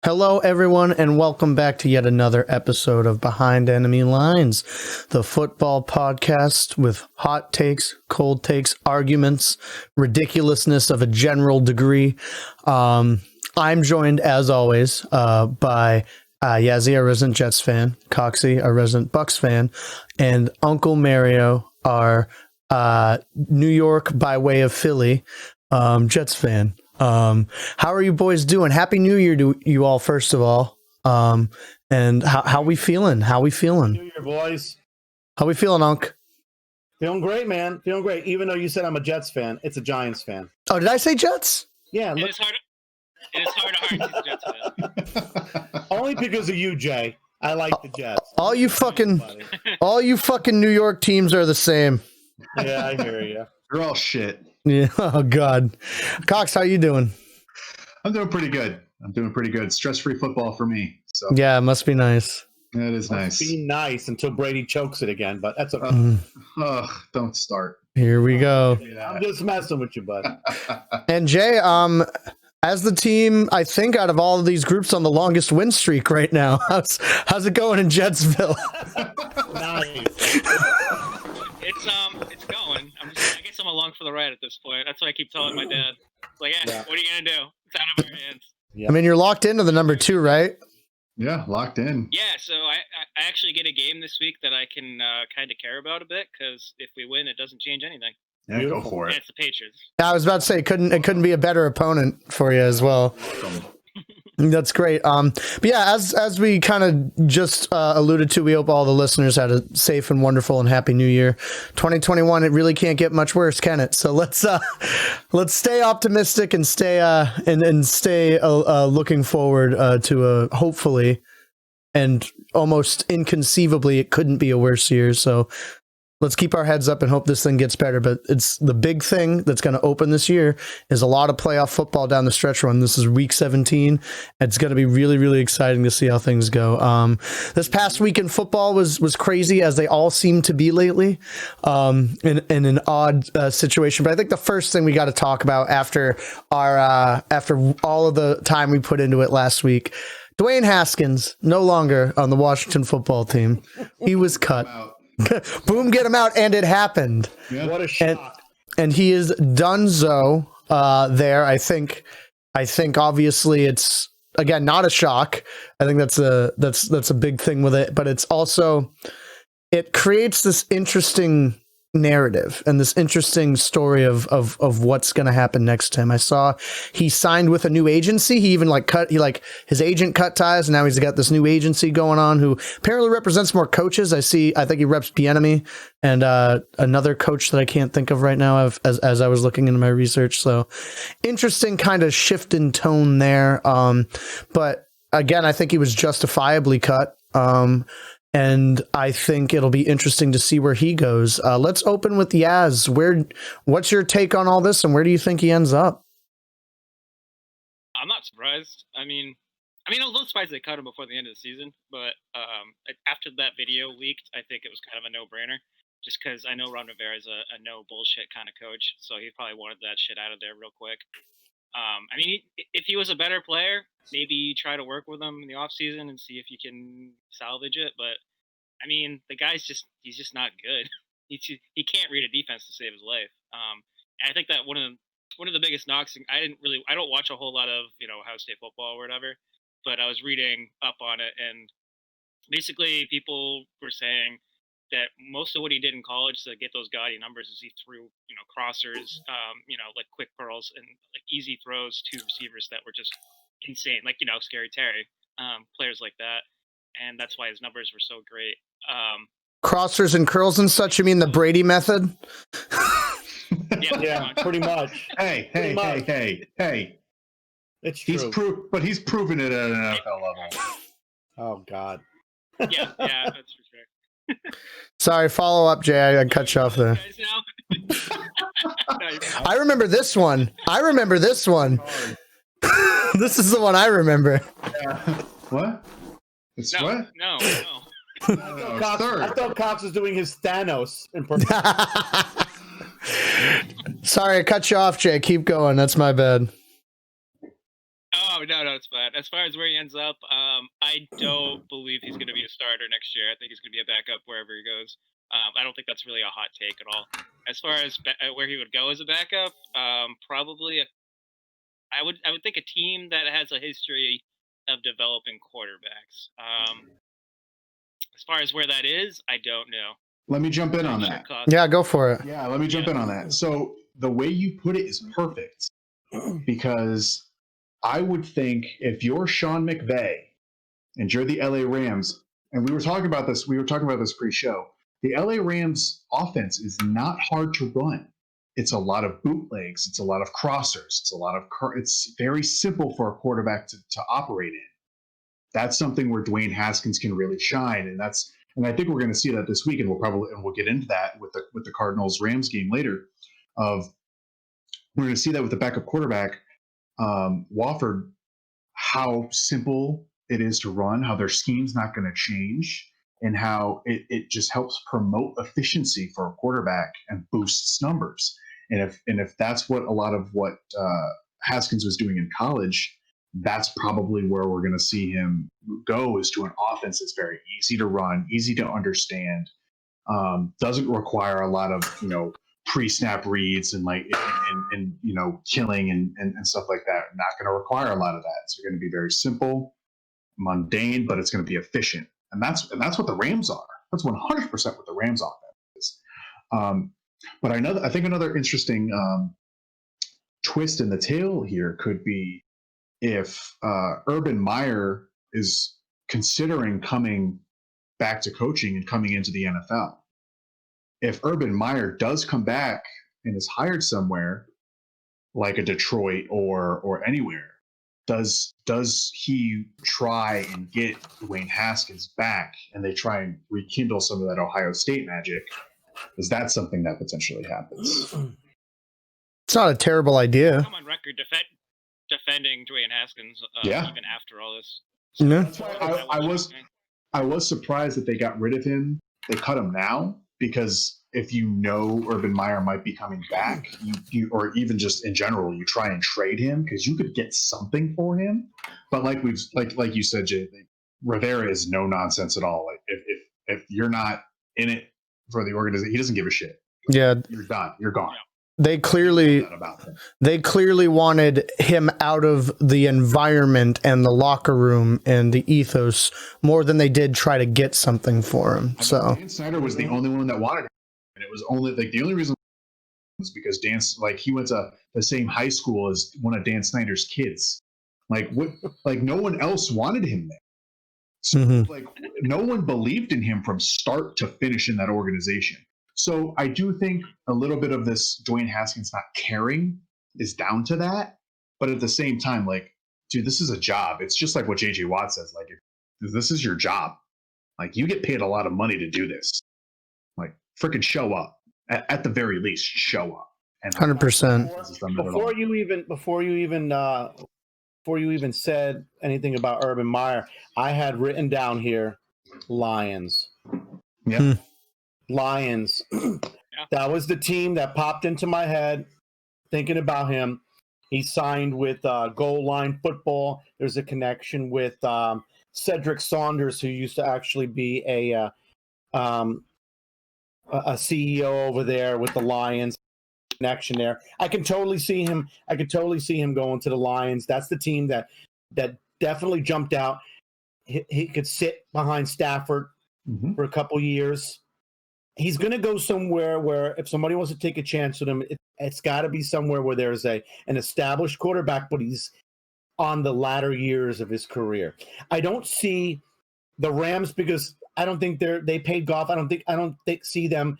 Hello, everyone, and welcome back to yet another episode of Behind Enemy Lines, the football podcast with hot takes, cold takes, arguments, ridiculousness of a general degree. I'm joined, as always, by Yazzie, our resident Jets fan, Coxie, our resident Bucks fan, and Uncle Mario, our New York by way of Philly Jets fan. How are you boys doing? Happy New Year to you all, first of all. And how we feeling? How we feeling? New Year, boys. How we feeling, Unc? Feeling great, man. Feeling great. Even though you said I'm a Jets fan, it's a Giants fan. Oh, did I say Jets? Yeah. It is hard to argue the Jets fan. Only because of you, Jay. I like the Jets. All you fucking New York teams are the same. Yeah, I hear you. They're all shit. Yeah. Oh God. Cox, how you doing? I'm doing pretty good. Stress-free football for me. So Yeah, it must be nice. that is nice. Be nice until Brady chokes it again, but that's okay. Don't start. Here we go. I'm just messing with you, bud. And Jay, as the team, I think out of all of these groups on the longest win streak right now, how's it going in Jetsville? Nice. It's going. I guess I'm along for the ride at this point. That's what I keep telling my dad. Like, Yeah. What are you gonna do? It's out of our hands. I mean, you're locked into the number 2, right? Yeah, locked in. Yeah. So I actually get a game this week that I can kind of care about a bit because if we win, it doesn't change anything. Yeah, Beautiful. go for And it. it's the Patriots. I was about to say it couldn't be a better opponent for you as well. That's great. But yeah, as we kind of just alluded to, we hope all the listeners had a safe and wonderful and happy New Year. 2021, it really can't get much worse, can it? So let's stay optimistic and stay looking forward to a hopefully and almost inconceivably it couldn't be a worse year. So let's keep our heads up and hope this thing gets better. But it's the big thing that's going to open this year is a lot of playoff football down the stretch run. This is week 17. It's going to be really, really exciting to see how things go. This past week in football was crazy, as they all seem to be lately, in an odd situation. But I think the first thing we got to talk about after all of the time we put into it last week, Dwayne Haskins no longer on the Washington football team. He was cut. Boom, get him out, and it happened. Yeah. What a shock. And he is donezo there. I think obviously it's, again, not a shock. I think that's a big thing with it, but it's also, it creates this interesting narrative and this interesting story of what's going to happen next to him. I saw he signed with a new agency. He even his agent cut ties, and now he's got this new agency going on who apparently represents more coaches. I think he reps Bieniemy and another coach that I can't think of right now as I was looking into my research. So interesting kind of shift in tone there. But again, I think he was justifiably cut. And I think it'll be interesting to see where he goes. Let's open with Yaz. What's your take on all this, and where do you think he ends up? I'm not surprised. I mean, I'm a little surprised they cut him before the end of the season, but after that video leaked, I think it was kind of a no-brainer. Just because I know Ron Rivera is a no bullshit kind of coach, so he probably wanted that shit out of there real quick. If he was a better player, maybe try to work with him in the offseason and see if you can salvage it. But the guy's he's just not good. He can't read a defense to save his life. And I think that one of the biggest knocks. I don't watch a whole lot of Ohio State football or whatever, but I was reading up on it, and basically people were saying that most of what he did in college to get those gaudy numbers is he threw, crossers, like quick curls and like easy throws to receivers that were just insane, like, Scary Terry, players like that. And that's why his numbers were so great. Crossers and curls and such, you mean the Brady method? Yeah, pretty much. Hey. It's true. He's proven it at an NFL level. Oh, God. Yeah, that's for sure. Sorry, follow up, Jay. I cut you off there. I remember this one. This is the one I remember. What? It's No, what? no. I thought Cox was doing his Thanos impersonation. Sorry, I cut you off, Jay. Keep going. That's my bad. Oh, No, it's fine. As far as where he ends up, I don't believe he's going to be a starter next year. I think he's going to be a backup wherever he goes. I don't think that's really a hot take at all. As far as where he would go as a backup, probably I would think a team that has a history of developing quarterbacks. As far as where that is, I don't know. Let me jump in on Sure that. cost- Yeah, go for it. Yeah, let me jump in on that. So the way you put it is perfect because I would think if you're Sean McVay and you're the LA Rams, and we were talking about this pre-show. The LA Rams offense is not hard to run. It's a lot of bootlegs. It's a lot of crossers. It's very simple for a quarterback to operate in. That's something where Dwayne Haskins can really shine, and I think we're going to see that this week, and we'll get into that with the Cardinals Rams game later. We're going to see that with the backup quarterback, Wofford, how simple it is to run, how their scheme's not going to change, and how it just helps promote efficiency for a quarterback and boosts numbers. And if that's what a lot of what Haskins was doing in college, that's probably where we're going to see him go, is to an offense that's very easy to run, easy to understand, doesn't require a lot of pre-snap reads and killing and stuff like that. Not going to require a lot of that. It's going to be very simple, mundane, but it's going to be efficient, and that's what the Rams are. That's 100% what the Rams offense is. But I think another interesting twist in the tail here could be if Urban Meyer is considering coming back to coaching and coming into the NFL. If Urban Meyer does come back and is hired somewhere like a Detroit or anywhere, does he try and get Dwayne Haskins back and they try and rekindle some of that Ohio State magic? Is that something that potentially happens? It's not a terrible idea. I'm on record defending Dwayne Haskins Yeah. even after all this. Yeah. That's why I was surprised that they got rid of him. They cut him now because if Urban Meyer might be coming back, you or even just in general, you try and trade him because you could get something for him. But like you said, Jay, Rivera is no nonsense at all. Like if you're not in it for the organization, he doesn't give a shit. Yeah, You're done. You're gone. they clearly wanted him out of the environment and the locker room and the ethos more than they did try to get something for him. So Dan Snyder was the only one that wanted him, and it was only the only reason was because he went to the same high school as one of Dan Snyder's kids. No one else wanted him there. So no one believed in him from start to finish in that organization. So I do think a little bit of this Dwayne Haskins not caring is down to that. But at the same time, dude, this is a job. It's just like what JJ Watt says. If this is your job, you get paid a lot of money to do this. Freaking show up. At the very least, show up. 100%. Before you even said anything about Urban Meyer, I had written down here Lions. Yeah. Lions. That was the team that popped into my head thinking about him. He signed with Goal Line Football. There's a connection with Cedric Saunders, who used to actually be a CEO over there with the Lions. Connection there. I can totally see him going to the Lions. That's the team that definitely jumped out. He could sit behind Stafford for a couple years. He's going to go somewhere where if somebody wants to take a chance with him, it's got to be somewhere where there's an established quarterback, but he's on the latter years of his career. I don't see the Rams because I don't think they paid Goff. I don't see them.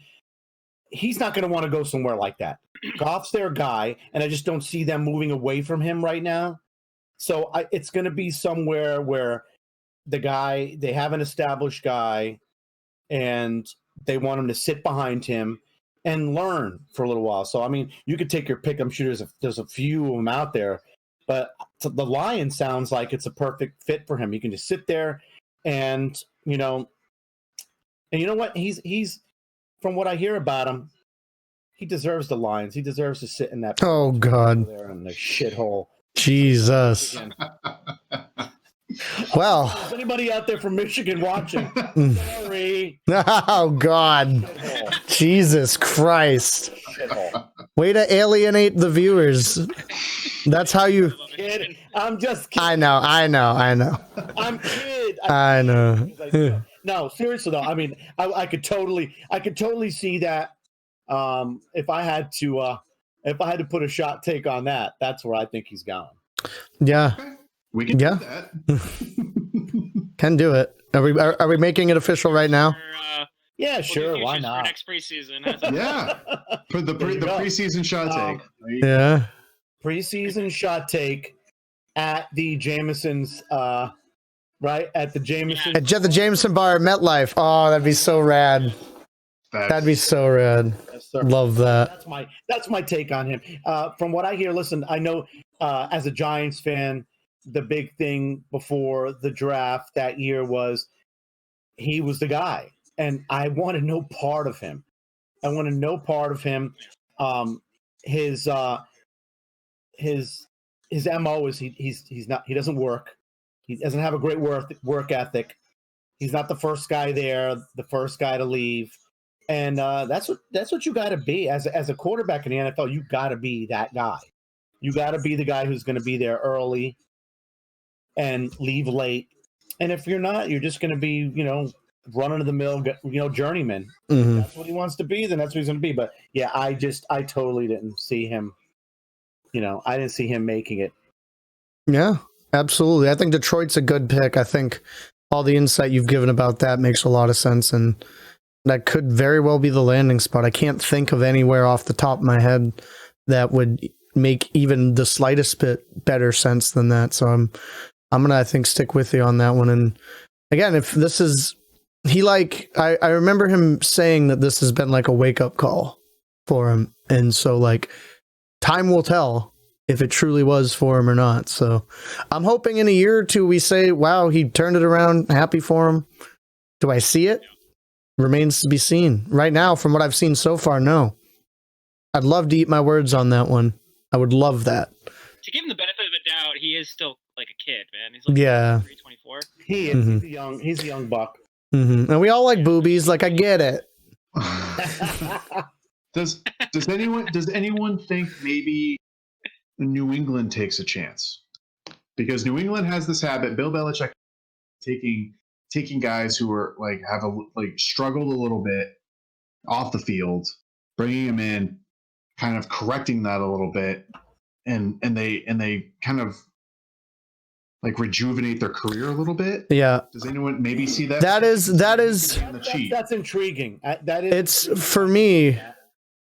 He's not going to want to go somewhere like that. Goff's their guy, and I just don't see them moving away from him right now. So it's going to be somewhere where they have an established guy, and they want him to sit behind him and learn for a little while. So, I mean, you could take your pick. I'm sure there's a few of them out there, but the Lions sounds like it's a perfect fit for him. You can just sit there and you know what? He's from what I hear about him, he deserves the Lions. He deserves to sit in that. Oh God, there in the shithole Jesus. Michigan. Well, Is anybody out there from Michigan watching? Sorry. oh God, Shithole. Jesus Christ! Shithole. Way to alienate the viewers. That's how you. Kid, I'm just kidding. I know. I'm kid. I know. No, seriously though. I mean, I could totally see that. If I had to put a shot take on that, that's where I think he's going. Yeah, We can Yeah. do that. can do it. Are we making it official right now? Yeah, We'll sure. do Why futures for not? next preseason. How's that? Yeah. For the There you the go. preseason shot take. Yeah. Preseason shot take at the Jameson's. Right at the Jameson. At the Jameson Bar at MetLife. Oh, that'd be so rad. That'd be so rad. Yes, sir. Love that. That's my take on him. From what I hear, listen, I know as a Giants fan, the big thing before the draft that year was he was the guy, and I want no part of him. I want no part of him. His MO is he doesn't work. He doesn't have a great work ethic. He's not the first guy there, the first guy to leave. And that's what you got to be as a quarterback in the NFL. You got to be that guy. You got to be the guy who's going to be there early and leave late. And if you're not, you're just going to be, run of the mill, journeyman. Mhm. That's what he wants to be. Then that's what he's going to be. But yeah, I totally didn't see him. I didn't see him making it. Yeah, absolutely. I think Detroit's a good pick. I think all the insight you've given about that makes a lot of sense, and that could very well be the landing spot. I can't think of anywhere off the top of my head that would make even the slightest bit better sense than that. So I'm gonna, I think, stick with you on that one. And again, if this is I remember him saying that this has been like a wake up call for him, and so like time will tell if it truly was for him or not. So I'm hoping in a year or two we say, wow, he turned it around, happy for him. Do I see it? Remains to be seen. Right now, from what I've seen so far, no. I'd love to eat my words on that one. I would love that. To give him the benefit of the doubt, he is still like a kid, man. He's like Yeah. 23, 24. He is Mhm. he's a young buck. And we all like boobies. Like, I get it. Does anyone think maybe New England takes a chance? Because New England has this habit. Bill Belichick taking guys who are have struggled a little bit off the field, bringing them in, kind of correcting that a little bit, and they kind of rejuvenate their career a little bit. Yeah. Does anyone maybe see that? That is That's intriguing. That is. it's for me,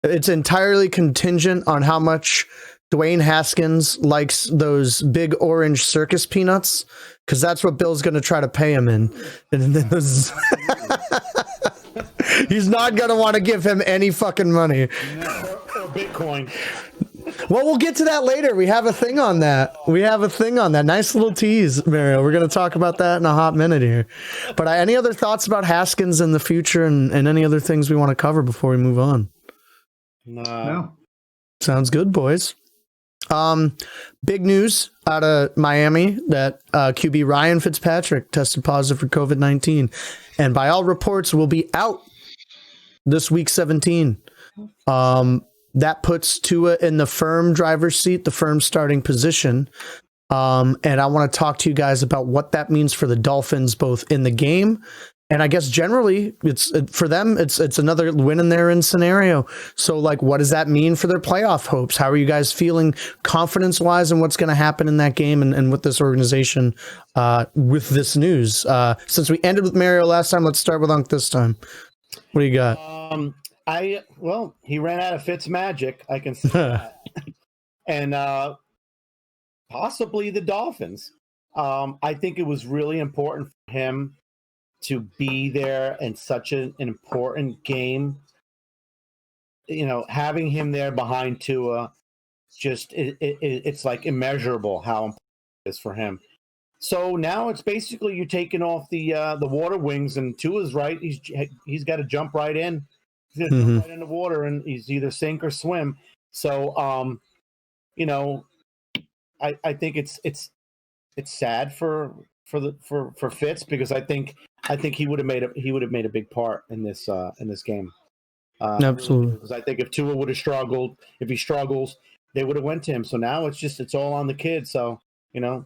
it's entirely contingent on how much Dwayne Haskins likes those big orange circus peanuts, because that's what Bill's going to try to pay him in. And he's not going to want to give him any fucking money. or Bitcoin. Well, we'll get to that later. We have a thing on that. Nice little tease, Mario. We're going to talk about that in a hot minute here. But any other thoughts about Haskins in the future and any other things we want to cover before we move on? No. Sounds good, boys. Big news out of Miami that QB Ryan Fitzpatrick tested positive for COVID-19, and by all reports will be out this week 17. That puts Tua in the firm driver's seat, the firm starting position. And I want to talk to you guys about what that means for the Dolphins, both in the game and I guess generally for them, it's another win and they're in scenario. So like, what does that mean for their playoff hopes? How are you guys feeling confidence wise and what's going to happen in that game and with this organization, with this news? Since we ended with Mario last time, let's start with Unc this time. What do you got? He ran out of Fitz magic. I can see that. And possibly the Dolphins. I think it was really important for him to be there in such an important game. You know, having him there behind Tua, it's like immeasurable how important it is for him. So now it's basically you're taking off the water wings, and Tua's right. He's got to jump right in. He's got to jump right in the water, and he's either sink or swim. So, I think it's sad for Fitz, because I think he would have made a big part in this game. Absolutely. Because I think if Tua would have struggled, if he struggles, they would have went to him. So now it's all on the kid. So it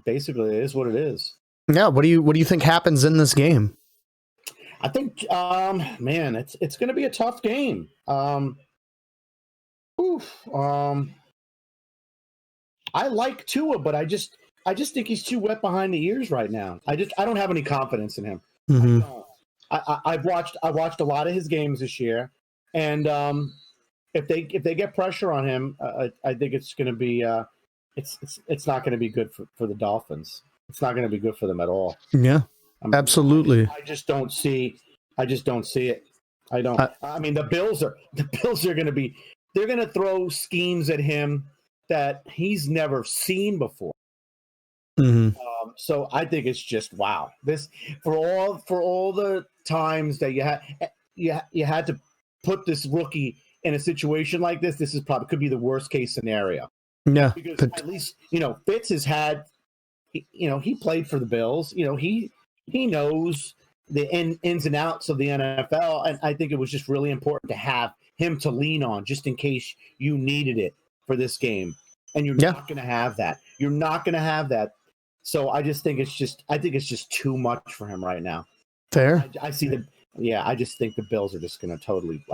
basically is what it is. Yeah. What do you think happens in this game? I think, man, it's going to be a tough game. I like Tua, but I just think he's too wet behind the ears right now. I don't have any confidence in him. Mm-hmm. I've watched a lot of his games this year, and if they get pressure on him, I think it's going to be it's not going to be good for the Dolphins. It's not going to be good for them at all. Yeah, absolutely. I just don't see it. I don't. I mean, the Bills are going to be. They're going to throw schemes at him that he's never seen before. Mm-hmm. So I think it's just wow. This for all the times that you had to put this rookie in a situation like this. This is probably could be the worst case scenario. Yeah, because at least Fitz has had. He played for the Bills. He knows the ins and outs of the NFL, and I think it was just really important to have him to lean on just in case you needed it for this game. And you're not going to have that. You're not going to have that. So I just think it's just too much for him right now. Fair. I see I just think the Bills are just going to totally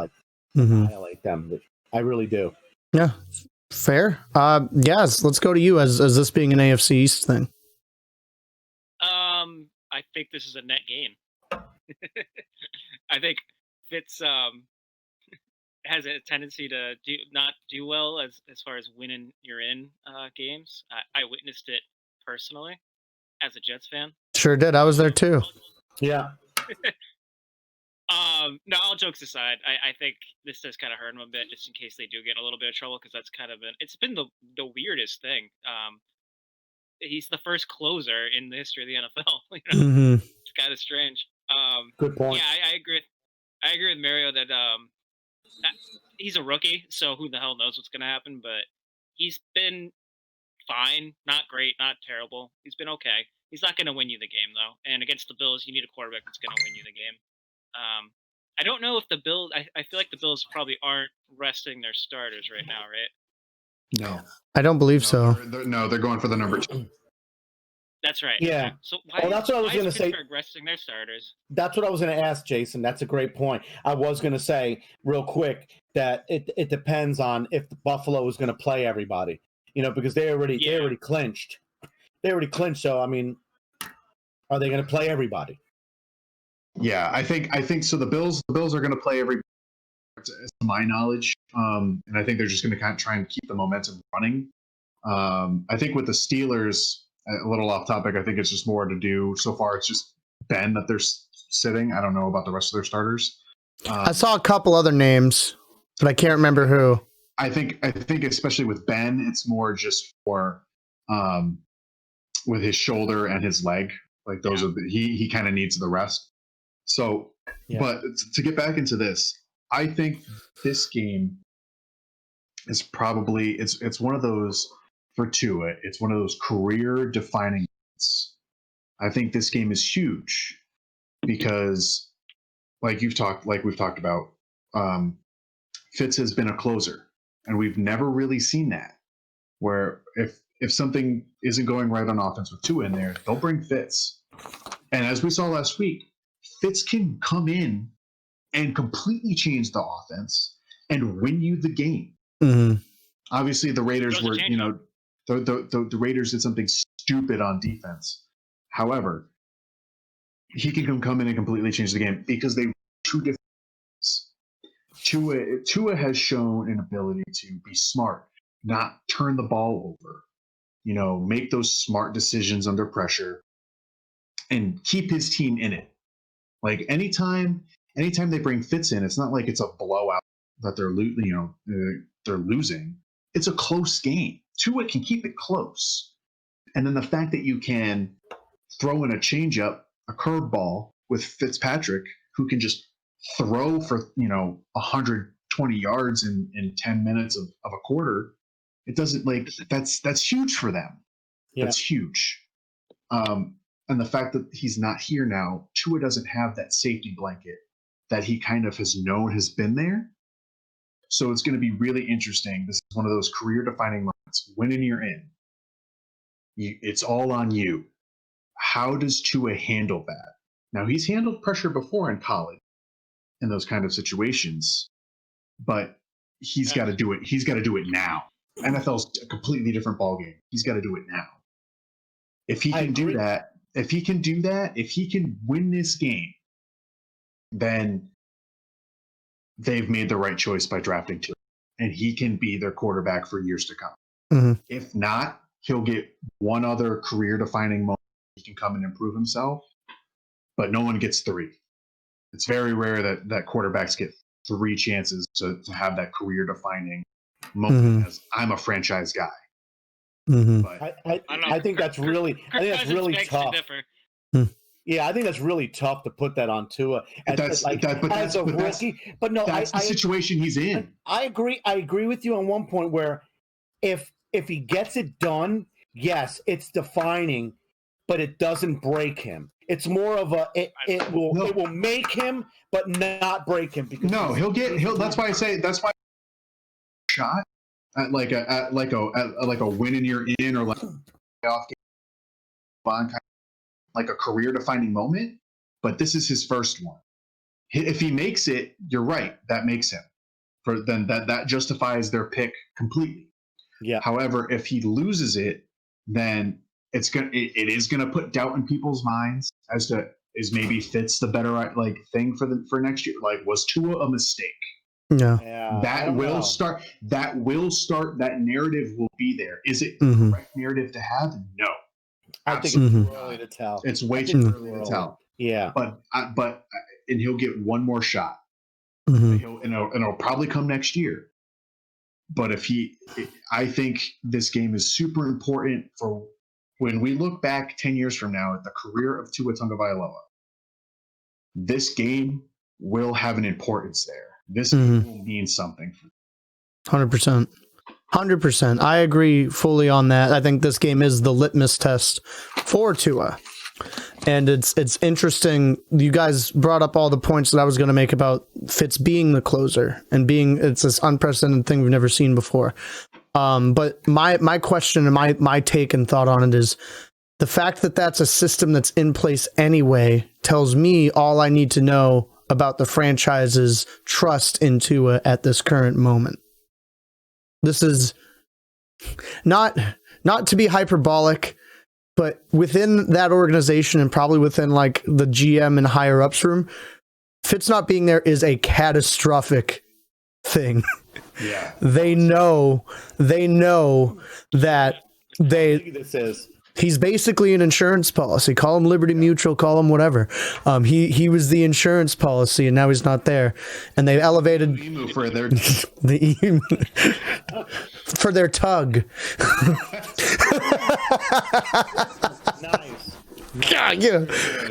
annihilate them. I really do. Yeah. Fair. Yes, let's go to you as this being an AFC East thing. I think this is a net gain. I think Fitz has a tendency to not do well as far as winning you're in games. I witnessed it personally as a Jets fan. Sure did. I was there too. Yeah. No, all jokes aside, I think this does kind of hurt him a bit, just in case they do get in a little bit of trouble, because that's kind of it's been the weirdest thing. He's the first closer in the history of the NFL. Mm-hmm. It's kind of strange. Good point. Yeah, I agree. I agree with Mario that he's a rookie, so who the hell knows what's going to happen? But he's been fine, not great, not terrible. He's been okay. He's not going to win you the game, though. And against the Bills, you need a quarterback that's going to win you the game. I don't know if the Bills. I feel like the Bills probably aren't resting their starters right now, right? No, I don't believe so. They're going for the number 2. That's right. Yeah. So that's what I was going to say. Pittsburgh resting their starters. That's what I was going to ask, Jason. That's a great point. I was going to say real quick that it depends on if the Buffalo is going to play everybody. Because they already clinched. They already clinched. So I mean, are they going to play everybody? Yeah, I think so. The Bills are going to play everybody, to my knowledge, and I think they're just going to kind of try and keep the momentum running. I think with the Steelers, a little off topic, I think it's just more to do. So far, it's just Ben that they're sitting. I don't know about the rest of their starters. I saw a couple other names, but I can't remember who. I think especially with Ben, it's more just for with his shoulder and his leg. Like those are he kind of needs the rest. So, but to get back into this, I think this game is probably it's one of those for Tua. It's one of those career defining moments. I think this game is huge because, like we've talked about, Fitz has been a closer, and we've never really seen that. Where if something isn't going right on offense with Tua in there, they'll bring Fitz, and as we saw last week, Fitz can come in and completely change the offense and win you the game. Mm-hmm. Obviously, the Raiders were, the Raiders did something stupid on defense. However, he can come in and completely change the game because they two different things. Tua has shown an ability to be smart, not turn the ball over, make those smart decisions under pressure and keep his team in it. Like anytime they bring Fitz in, it's not like it's a blowout that they're losing. It's a close game. Tua can keep it close, and then the fact that you can throw in a changeup, a curveball with Fitzpatrick, who can just throw for 120 yards in 10 minutes of a quarter, It doesn't like that's huge for them. Yeah. That's huge. And the fact that he's not here now, Tua doesn't have that safety blanket that he kind of has known has been there. So it's going to be really interesting. This is one of those career-defining moments. Winning, you're in. It's all on you. How does Tua handle that? Now, he's handled pressure before in college in those kind of situations, but he's got to do it. He's got to do it now. NFL's a completely different ballgame. He's got to do it now. If he can do that, if he can win this game, then they've made the right choice by drafting Tua, and he can be their quarterback for years to come. Mhm. If not, he'll get one other career-defining moment. He can come and improve himself, but no one gets 3. It's very rare that quarterbacks get 3 chances to have that career-defining moment as I'm a franchise guy. Mm-hmm. But I think that's really tough. Yeah, I think that's really tough to put that on Tua as a rookie. But no, that's the situation he's in. I agree. I agree with you on one point where if he gets it done, yes, it's defining, but it doesn't break him. It's more of it will make him, but not break him. Because that's why I say shot at like a win and you're in, or like a playoff game, like a career-defining moment. But this is his first one. If he makes it, you're right. That makes him. Then that justifies their pick completely. Yeah. However, if he loses it, then it is gonna put doubt in people's minds as to is maybe Fitz the better thing for next year. Like, was Tua a mistake? Yeah. That will start. That narrative will be there. Is it the correct narrative to have? No. I think it's too early to tell. It's way too early to tell. Yeah. But and he'll get one more shot. And it'll probably come next year. But I think this game is super important for when we look back 10 years from now at the career of Tua Tagovailoa. This game will have an importance there. This game will mean something. 100%. 100%. I agree fully on that. I think this game is the litmus test for Tua. And it's interesting. You guys brought up all the points that I was going to make about Fitz being the closer and it's this unprecedented thing we've never seen before. But my question and my take and thought on it is the fact that that's a system that's in place anyway tells me all I need to know about the franchise's trust in Tua at this current moment. This is not to be hyperbolic, but within that organization and probably within like the GM and higher ups room, Fitz not being there is a catastrophic thing. Yeah. They know that he's basically an insurance policy. Call him Liberty Mutual, call him whatever. He was the insurance policy, and now he's not there. And they elevated for their for their tug. Nice. Yeah,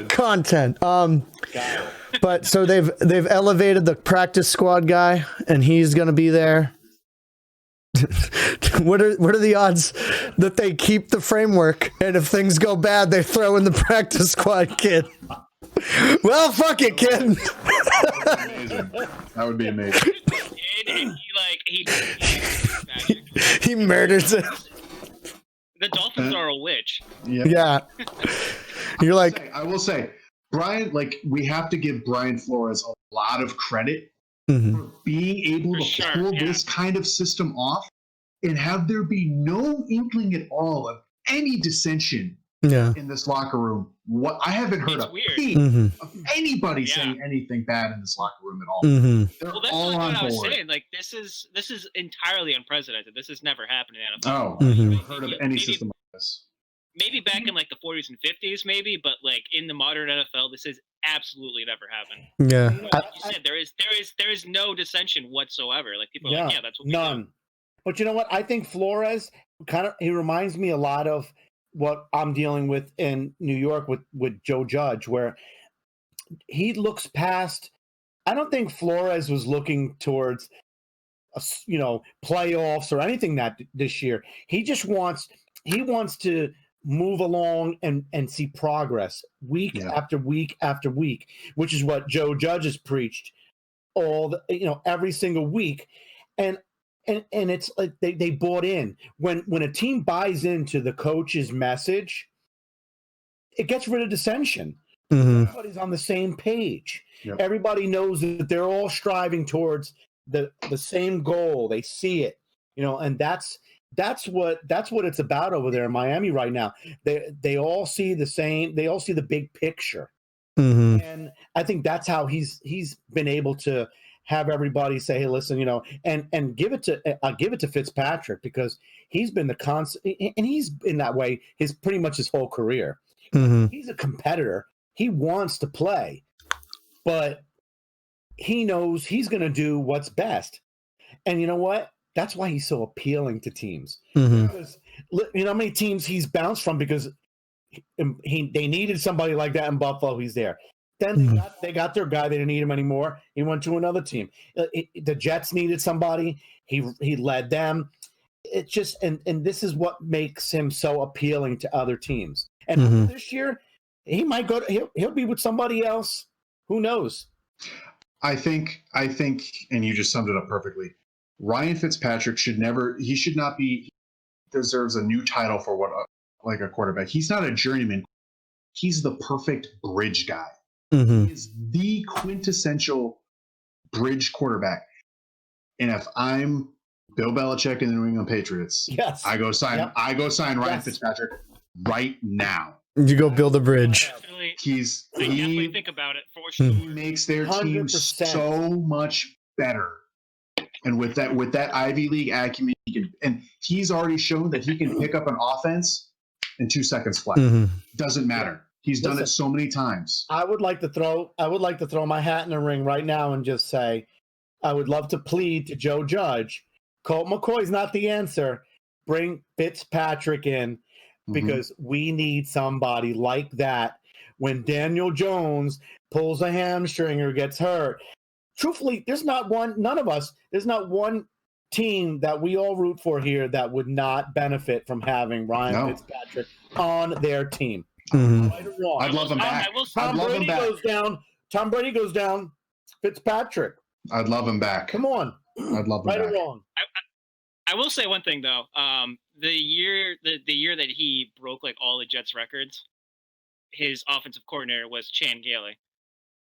content. But so they've elevated the practice squad guy, and he's gonna be there. What are the odds that they keep the framework, and if things go bad, they throw in the practice squad kid? Well, fuck it, kid. That would be amazing. He murders it. The Dolphins are a witch. Yeah. You're like, I will say, Brian, we have to give Brian Flores a lot of credit for being able to pull this kind of system off and have there be no inkling at all of any dissension in this locker room. What I haven't heard a peep of anybody saying anything bad in this locker room at all. They're Well, that's all what on I was board. saying. Like, this is entirely unprecedented. This has never happened in NFL. Oh, I've never heard of any system like this. Maybe back in like the 40s and 50s, maybe, but like in the modern NFL, this has absolutely never happened. Yeah. Like you said, there is no dissension whatsoever. Like people are like, yeah, that's what we none. do. But you know what? I think Flores he reminds me a lot of what I'm dealing with in New York with Joe Judge, where he looks past. I don't think Flores was looking towards playoffs or anything that this year. He wants to move along and see progress week after week after week, which is what Joe Judge has preached every single week. And it's like they bought in. When a team buys into the coach's message, it gets rid of dissension. Mm-hmm. Everybody's on the same page. Yep. Everybody knows that they're all striving towards the same goal. They see it, and that's what it's about over there in Miami right now. They all see the same. They all see the big picture, and I think that's how he's been able to have everybody say, "Hey, listen," and give it to Fitzpatrick, because he's been the constant, and he's been that way pretty much his whole career. He's a competitor. He wants to play, but he knows he's going to do what's best. And you know what? That's why he's so appealing to teams. Because how many teams he's bounced from because they needed somebody like that in Buffalo. He's there. Then they got their guy. They didn't need him anymore. He went to another team. The Jets needed somebody. He led them. It's just and this is what makes him so appealing to other teams. And this year, he might go. He'll be with somebody else. Who knows? I think, and you just summed it up perfectly. Ryan Fitzpatrick should not be. Deserves a new title for like a quarterback. He's not a journeyman. He's the perfect bridge guy. He is the quintessential bridge quarterback. And if I'm Bill Belichick and the New England Patriots, yes, I go sign. Yep. I go sign Ryan Fitzpatrick right now. You go build a bridge. I He definitely think about it for sure. He makes their team 100%. so much better. And with that Ivy League acumen, and he's already shown that he can pick up an offense in 2 seconds flat. Doesn't matter. He's done it so many times. I would like to throw my hat in the ring right now and just say, I would love to plead to Joe Judge. Colt McCoy's not the answer. Bring Fitzpatrick in, because we need somebody like that when Daniel Jones pulls a hamstring or gets hurt. Truthfully, there's not one team that we all root for here that would not benefit from having Ryan Fitzpatrick on their team. Right or wrong. I'd love him back. Tom Brady goes down. Fitzpatrick. I'd love him back. Come on. I'd love him right back. Or wrong. I will say one thing though. The year that he broke like all the Jets records, his offensive coordinator was Chan Gailey.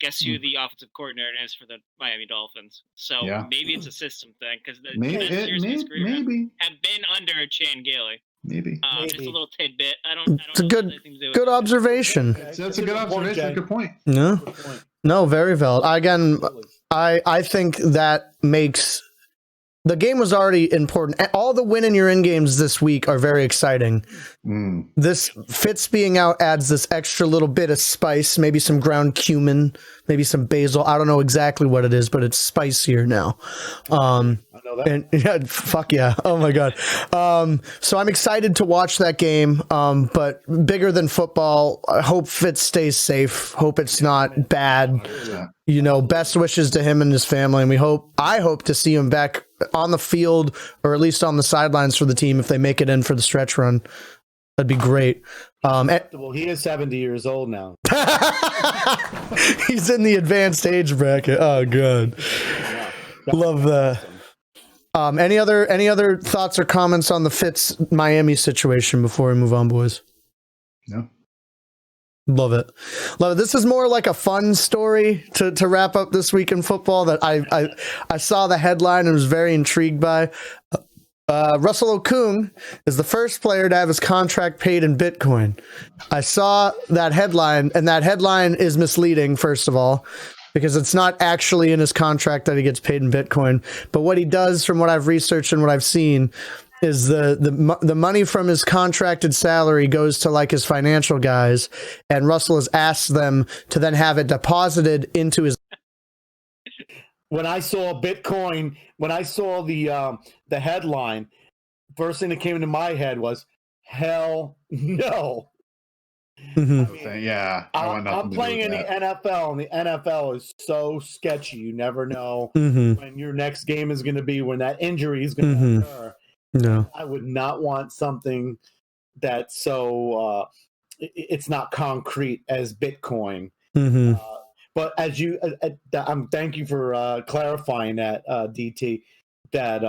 Guess who the offensive coordinator is for the Miami Dolphins? So maybe it's a system thing, because the best years of his career have been under Chan Gailey. Maybe. Just a little tidbit. I don't it's a good observation. That's a good observation. Good point. Yeah. No, very valid. Again, I think that makes the game was already important. All the win in your in games this week are very exciting. This Fitz being out adds this extra little bit of spice, maybe some ground cumin, maybe some basil. I don't know exactly what it is, but it's spicier now. I know that. And fuck yeah. Oh my God. So I'm excited to watch that game. But bigger than football, I hope Fitz stays safe. Hope it's not bad. Best wishes to him and his family. And I hope to see him back on the field, or at least on the sidelines for the team if they make it in for the stretch run. That'd be great. He is 70 years old now. He's in the advanced age bracket. Oh, good. Love that. Any other thoughts or comments on the Fitz Miami situation before we move on, boys? No. Love it. This is more like a fun story to wrap up this week in football that I saw the headline and was very intrigued by. Russell Okung is the first player to have his contract paid in Bitcoin. I saw that headline, and that headline is misleading, first of all, because it's not actually in his contract that he gets paid in Bitcoin. But what he does, from what I've researched and what I've seen, is the money from his contracted salary goes to like his financial guys, and Russell has asked them to then have it deposited into his. When I saw Bitcoin, when I saw the headline, first thing that came into my head was, hell no. Mhm. Yeah, I want nothing I'm to playing do in with the that. NFL, and the NFL is so sketchy. You never know Mhm. when your next game is going to be, when that injury is going to Mhm. occur. No. I would not want something that's so it's not concrete as Bitcoin. Mhm. But as you, thank you for clarifying that, DT. That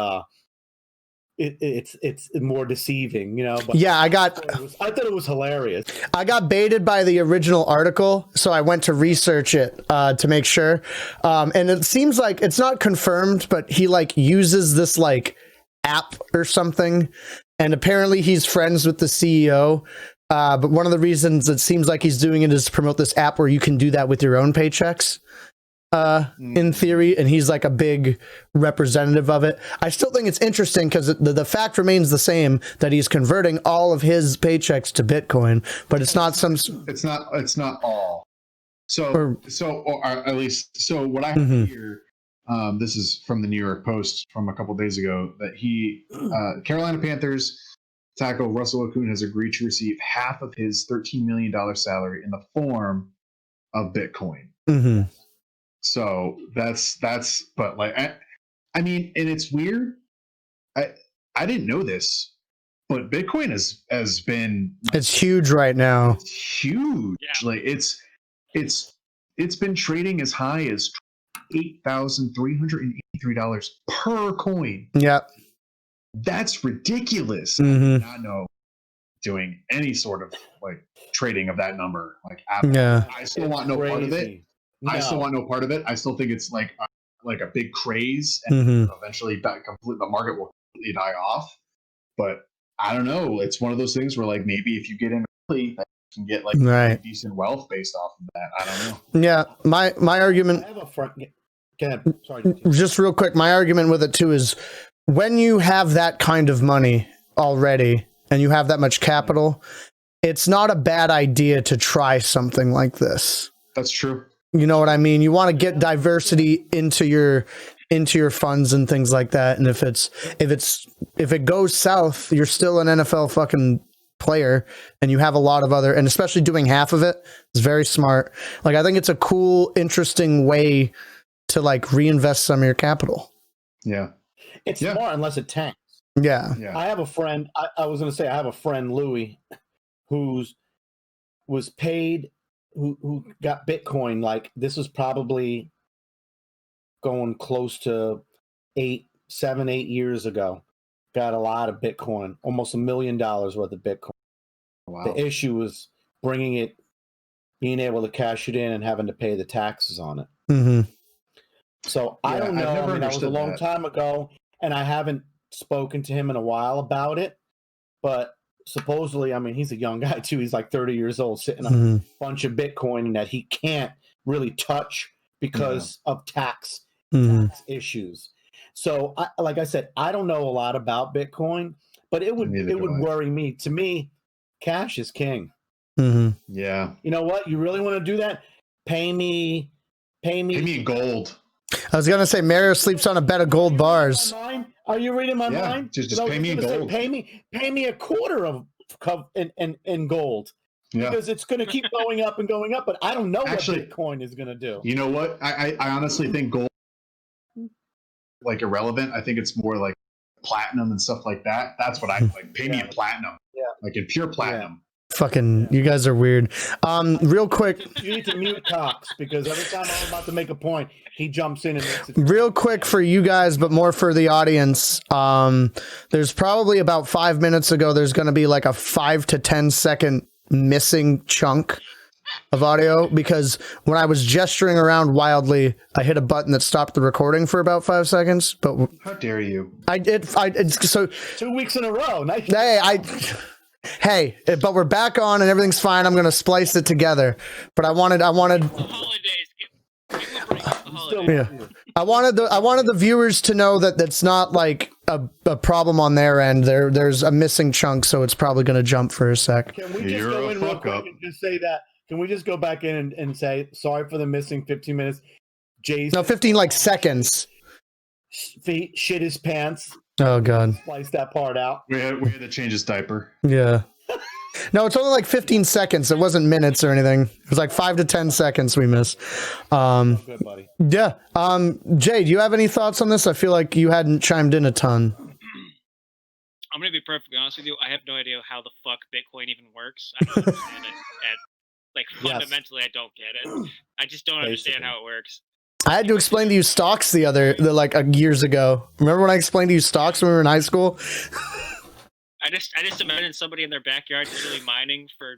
it's more deceiving, you know. But Yeah, I I thought it was hilarious. got baited by the original article, so I went to research it to make sure. And it seems like it's not confirmed, but he like uses this like app or something, and apparently he's friends with the CEO. But one of the reasons it seems like he's doing it is to promote this app where you can do that with your own paychecks. In theory, and he's like a big representative of it. I still think it's interesting because the fact remains the same that he's converting all of his paychecks to Bitcoin, but it's not some. It's not all. Or- Or at least, so what I have Mhm. here, this is from the New York Post from a couple days ago, that Carolina Panthers tackle Russell Okung has agreed to receive half of his $13 million salary in the form of Bitcoin. Mhm. So but like, I mean, and it's weird. I didn't know this, but Bitcoin has been It's huge right now. huge. Yeah. Like it's been trading as high as $8,383 per coin. Yep. That's ridiculous. I Mhm. did not know doing any sort of like trading of that number. Like, Yeah. I still want no part of it. Crazy. I still want no part of it. I still think it's like a big craze, and Mhm. eventually the market will completely die off. But I don't know. It's one of those things where like maybe if you get in early, you can get like Right. decent wealth based off of that. I don't know. Yeah. My argument. I have a friend. Go ahead. Sorry. DT. Just real quick, my argument with it too is when you have that kind of money already and you have that much capital, it's not a bad idea to try something like this. That's true. You know what I mean? You want to get diversity into your funds and things like that. And if it goes south, you're still an NFL fucking player, and you have a lot of other, and especially doing half of it is very smart. Like, I think it's a cool, interesting way to like reinvest some of your capital. Yeah. It's Yeah. smart unless it tanks. Yeah. Yeah. I have a friend. I was going to say I have a friend, Louis, was paid, who got Bitcoin. Like, this was probably going close to 7, 8 years ago. Got a lot of Bitcoin, almost $1 million worth of Bitcoin. Wow. The issue was being able to cash it in and having to pay the taxes on it. Mm-hmm. So I Yeah, don't I've know. never I mean, that was a understood long that. time ago, and I haven't spoken to him in a while about it. But supposedly, I mean, he's a young guy too. He's like 30 years old, sitting on Mm-hmm. a bunch of Bitcoin that he can't really touch because of tax issues. So, like I said, I don't know a lot about Bitcoin, but it would Neither do I. worry me. To me, cash is king. Mm-hmm. Yeah. You know what? You really want to do that? Pay me. Pay me in gold. I was gonna say Mario sleeps on a bed of gold bars. Are you reading my Yeah, mind? just 'Cause I was pay me in gonna say, gold. pay me a quarter of in gold, Yeah. because it's going to keep going up and going up. But I don't know Actually, what Bitcoin is going to do. You know what? I honestly think gold like irrelevant. I think it's more like platinum and stuff like that. That's what I like. Pay me in platinum. Yeah. Like in pure platinum. Fucking, you guys are weird. Real quick, You need to mute Cox, because every time I'm about to make a point, he jumps in and makes it. real quick for you guys, but more for the audience. There's probably about 5 minutes ago, there's going to be like a 5 to 10 second missing chunk of audio, because when I was gesturing around wildly, I hit a button that stopped the recording for about 5 seconds. But How dare you? I did. So 2 weeks in a row. Nice. hey, but we're back on and everything's fine. I'm going to splice it together. But I wanted. The holidays. Give them a break for the holidays. Yeah. I wanted the viewers to know that that's not like a problem on their end. There's a missing chunk, so it's probably going to jump for a sec. Can we just You're go a in real fuck quick up. and just say that? Can we just go back in and say sorry for the missing 15 minutes? Jason, No, 15 like seconds. feet shit his pants. Oh god. Splice that part out. We had to change his diaper. Yeah. No, it's only like 15 seconds. It wasn't minutes or anything. It was like 5 to 10 seconds we missed. Good, buddy. Yeah. Jay, do you have any thoughts on this? I feel like you hadn't chimed in a ton. I'm gonna be perfectly honest with you. I have no idea how the fuck Bitcoin even works. I don't understand it. Like fundamentally, I don't get it. I just don't understand how it works. I had to explain to you stocks like years ago. Remember when I explained to you stocks when we were in high school? I just imagine somebody in their backyard just really mining for.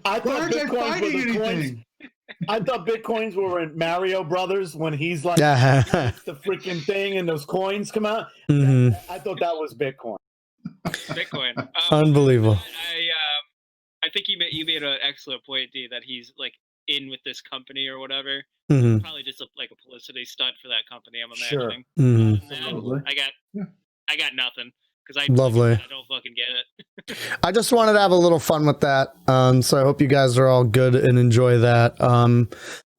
I thought Bitcoins were the coins. I thought Bitcoins were in Mario Brothers when he's like the freaking thing and those coins come out. Mm-hmm. I thought that was Bitcoin. Bitcoin. Unbelievable. I think you made an excellent point, D, that he's like in with this company or whatever. Mm-hmm. Probably just like a publicity stunt for that company. I'm Sure. imagining. Mm-hmm. I got nothing because I don't fucking get it. I just wanted to have a little fun with that. So I hope you guys are all good and enjoy that.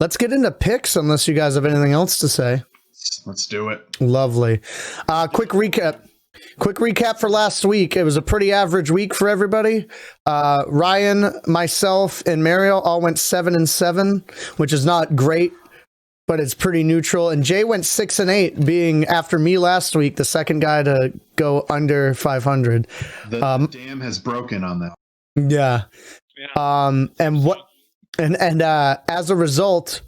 Let's get into picks unless you guys have anything else to say. Let's do it. Lovely. Quick recap for last week. It was a pretty average week for everybody. Ryan, myself, and Mario all went 7-7, which is not great, but it's pretty neutral. And Jay went 6-8, being after me last week, the second guy to go under 500. The dam has broken on that. Yeah. And as a result,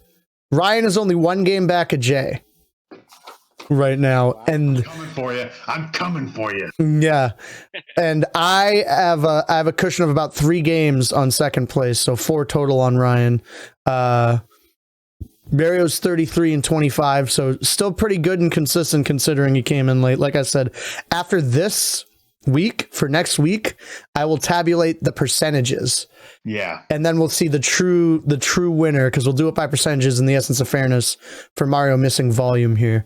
Ryan is only one game back of Jay right now. And I'm coming for you. Yeah. And I have a cushion of about 3 games on second place, so 4 total on Ryan. Mario's 33-25, so still pretty good and consistent considering he came in late. Like I said, after this week, for next week, I will tabulate the percentages. Yeah. And then we'll see the true winner, because we'll do it by percentages in the essence of fairness for Mario missing volume here.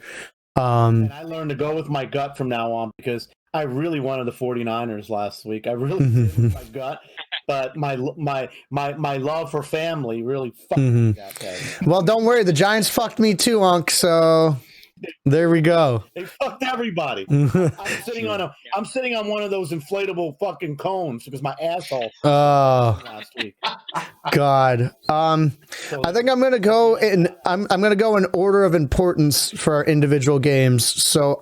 And I learned to go with my gut from now on, because I really wanted the 49ers last week. I really did with my gut, but my love for family really fucked me that day. Well, don't worry, the Giants fucked me too, Unc. So there we go. They fucked everybody. I'm sitting on one of those inflatable fucking cones because my asshole last week. God. I think I'm gonna go in. I'm gonna go in order of importance for our individual games. So,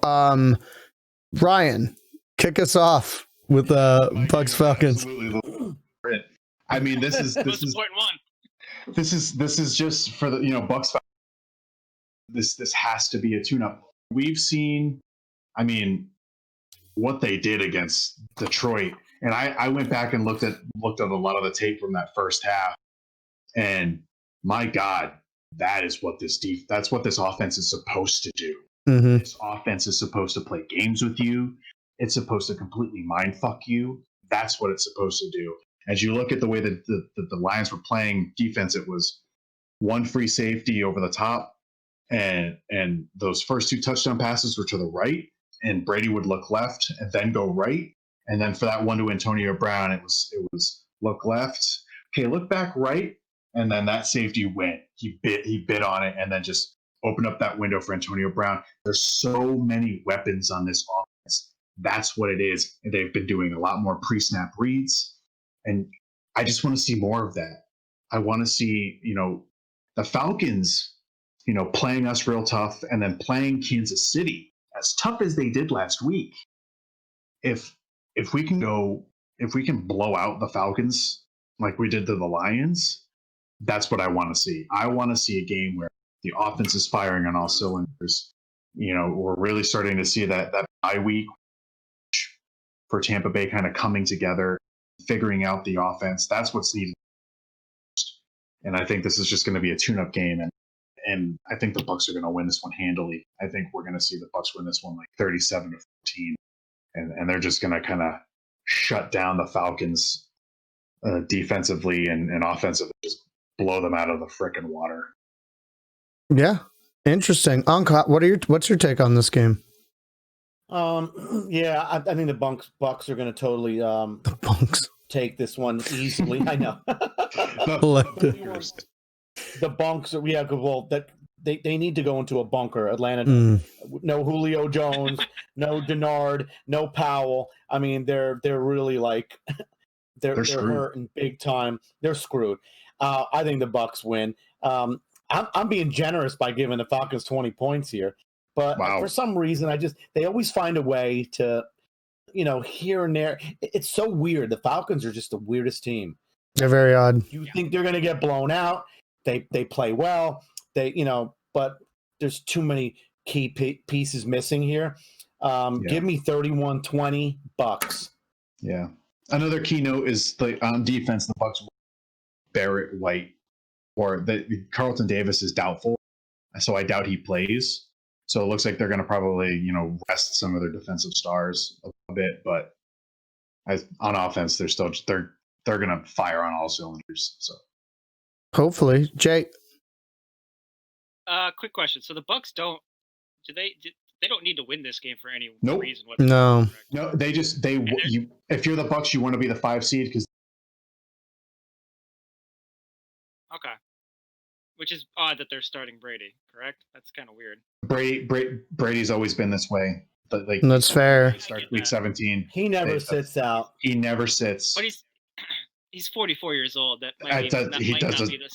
Ryan, kick us off with Bucks Falcons. I mean, this is important one. This is just for the Bucks. This has to be a tune-up. We've seen, I mean, what they did against Detroit, and I went back and looked at a lot of the tape from that first half, and my God, that's what this offense is supposed to do. Mm-hmm. This offense is supposed to play games with you. It's supposed to completely mindfuck you. That's what it's supposed to do. As you look at the way that the Lions were playing defense, it was one free safety over the top, and those first 2 touchdown passes were to the right, and Brady would look left and then go right, and then for that one to Antonio Brown, it was look left, okay, look back right, and then that safety went. He bit on it, and then just opened up that window for Antonio Brown. There's so many weapons on this offense. That's what it is. And they've been doing a lot more pre-snap reads. And I just want to see more of that. I want to see, the Falcons, playing us real tough and then playing Kansas City as tough as they did last week. If we can blow out the Falcons like we did to the Lions, that's what I want to see. I want to see a game where the offense is firing on all cylinders. We're really starting to see that bye week for Tampa Bay kind of coming together, figuring out the offense. That's what's needed. And I think this is just going to be a tune-up game. And I think the Bucs are going to win this one handily. I think we're going to see the Bucs win this one like 37-14. And they're just going to kind of shut down the Falcons defensively and offensively, just blow them out of the frickin' water. Yeah, interesting. Uncle, what's your take on this game? Yeah, I think the Bucs are going to totally the Bucs take this one easily. I know. The Bucs, well, that they need to go into a bunker. Atlanta, no Julio Jones, no Denard, no Powell. I mean, they're really like they're screwed. hurting big time. They're screwed. I think the Bucks win. I'm being generous by giving the Falcons 20 points here, but Wow. for some reason, they always find a way to, here and there. It's so weird. The Falcons are just the weirdest team. They're very odd. You think they're going to get blown out. They play well. But there's too many key pieces missing here. Give me 31-20 Bucks. Yeah. Another keynote is on defense, the Bucks Barrett White or Carlton Davis is doubtful, so I doubt he plays. So it looks like they're going to probably rest some of their defensive stars a bit, but on offense they're going to fire on all cylinders. So hopefully, Jay. Quick question. So the Bucks don't need to win this game for any Nope. reason whatsoever. No. No, if you're the Bucks, you want to be the 5 seed because. Okay. Which is odd that they're starting Brady, correct? That's kind of weird. Brady's always been this way. But That's fair. Start week 17. He never sits out. He never sits. But he's 44 years old. That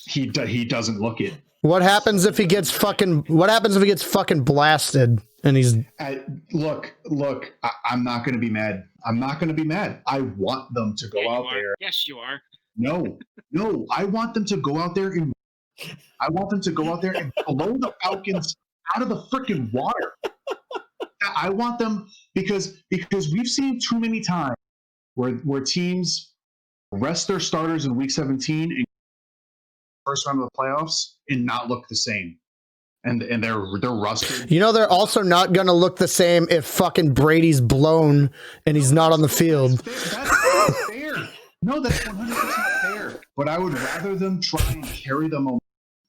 He doesn't look it. What happens if he gets fucking blasted and he's look, I'm not going to be mad. I want them to go out there. Yes, you are. No, I want them to go out there and blow the Falcons out of the freaking water. I want them because we've seen too many times where teams rest their starters in week 17 and first round of the playoffs and not look the same. And they're rusted. They're also not going to look the same if fucking Brady's blown and he's not on the field. That's fair. No, that's 100% fair. But I would rather them try and carry them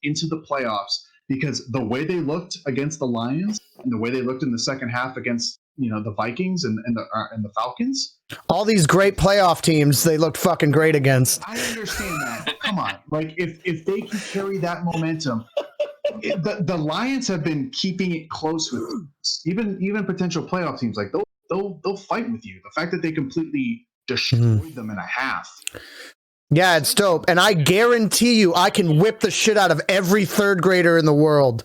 into the playoffs because the way they looked against the Lions and the way they looked in the second half against the Vikings and the Falcons. All these great playoff teams, they looked fucking great against. I understand that. Come on, if they can carry that momentum, the Lions have been keeping it close with even potential playoff teams. Like they'll fight with you. The fact that they completely destroyed them in a half. Yeah, it's dope. And I guarantee you I can whip the shit out of every third grader in the world.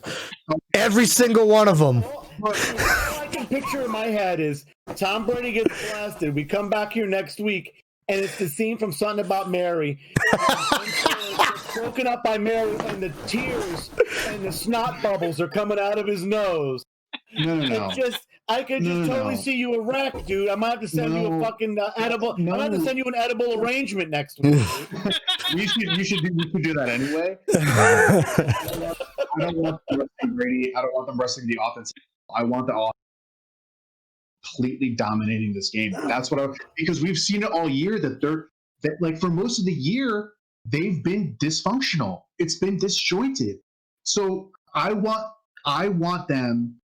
Every single one of them. All I can picture in my head is Tom Brady gets blasted. We come back here next week, and it's the scene from Something About Mary. Broken up by Mary, and the tears and the snot bubbles are coming out of his nose. No. I could just totally see you erect, dude. I might have to send you a fucking edible. I might have to send you an edible arrangement next week. You should do that anyway. I don't want them wrestling Brady. I don't want them wrestling the offense. I want the offense completely dominating this game. That's because we've seen it all year that for most of the year they've been dysfunctional. It's been disjointed. So I want them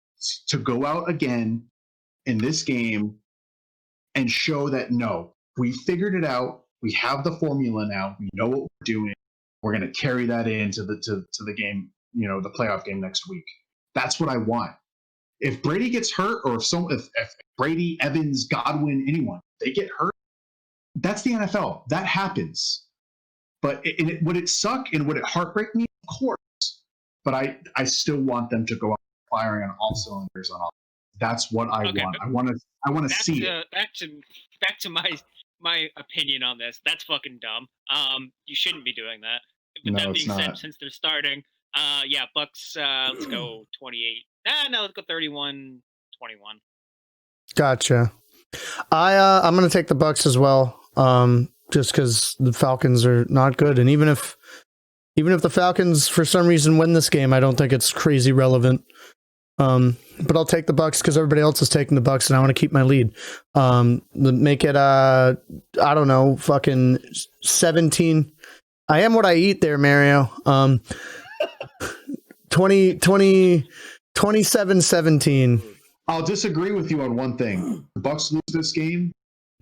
to go out again in this game and show that no, we figured it out. We have the formula now. We know what we're doing. We're going to carry that into the game, the playoff game next week. That's what I want. If Brady gets hurt, or if Brady, Evans, Godwin, anyone, they get hurt, that's the NFL. That happens. But would it suck and would it heartbreak me? Of course. But I still want them to go out firing on all cylinders on all. That's what I want. I want to see it. Back to my opinion on this. That's fucking dumb. You shouldn't be doing that. But that being said, since they're starting, Bucks. Let's go 28. Let's go 31-21. Gotcha. I'm gonna take the Bucks as well. Just because the Falcons are not good, and even if the Falcons for some reason win this game, I don't think it's crazy relevant. But I'll take the Bucks because everybody else is taking the Bucks, and I want to keep my lead. Make it I don't know, fucking 17. I am what I eat there, Mario. 27-17. I'll disagree with you on one thing. The Bucks lose this game,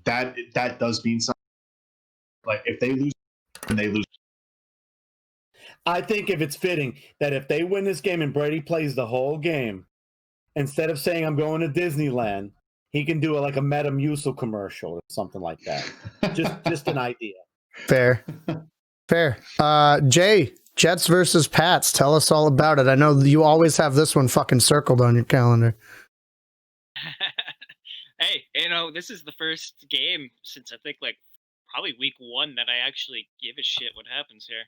that does mean something. Like if they lose, then they lose. I think if it's fitting that if they win this game and Brady plays the whole game, instead of saying I'm going to Disneyland, he can do like a Metamucil commercial or something like that. Just an idea. Fair. Jay, Jets versus Pats. Tell us all about it. I know you always have this one fucking circled on your calendar. Hey, this is the first game since I think like probably week 1 that I actually give a shit what happens here.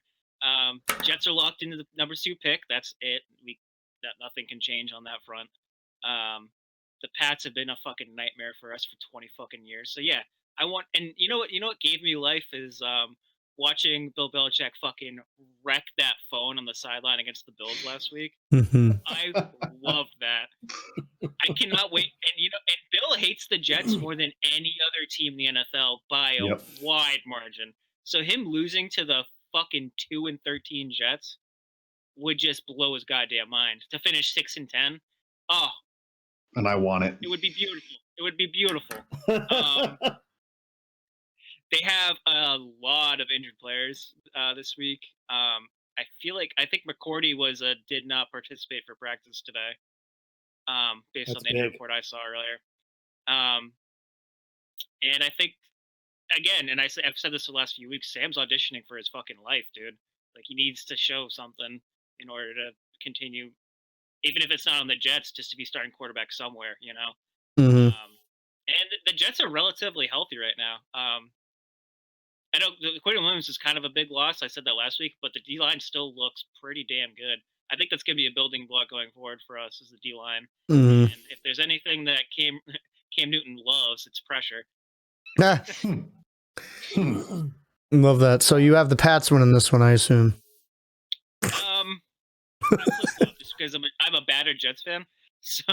Jets are locked into the number 2 pick. That's it. Nothing can change on that front. The Pats have been a fucking nightmare for us for 20 fucking years. So yeah, and you know what gave me life is watching Bill Belichick fucking wreck that phone on the sideline against the Bills last week. I love that. I cannot wait. And Bill hates the Jets more than any other team in the NFL by a wide margin. So him losing to the fucking 2-13 Jets would just blow his goddamn mind. To finish 6-10, oh, and I want it. It would be beautiful. It would be beautiful. They have a lot of injured players this week. I think McCourty did not participate for practice today, based on the injury report I saw earlier. And I think, again, and I've said this the last few weeks, Sam's auditioning for his fucking life, dude. Like, he needs to show something in order to continue, even if it's not on the Jets, just to be starting quarterback somewhere, Mm-hmm. And the Jets are relatively healthy right now. I know Quentin Williams is kind of a big loss. I said that last week, but the D-line still looks pretty damn good. I think that's going to be a building block going forward for us, is the D-line. Mm-hmm. And if there's anything that Cam Newton loves, it's pressure. Love that. So you have the Pats winning this one, I assume. Just because I'm a battered Jets fan, so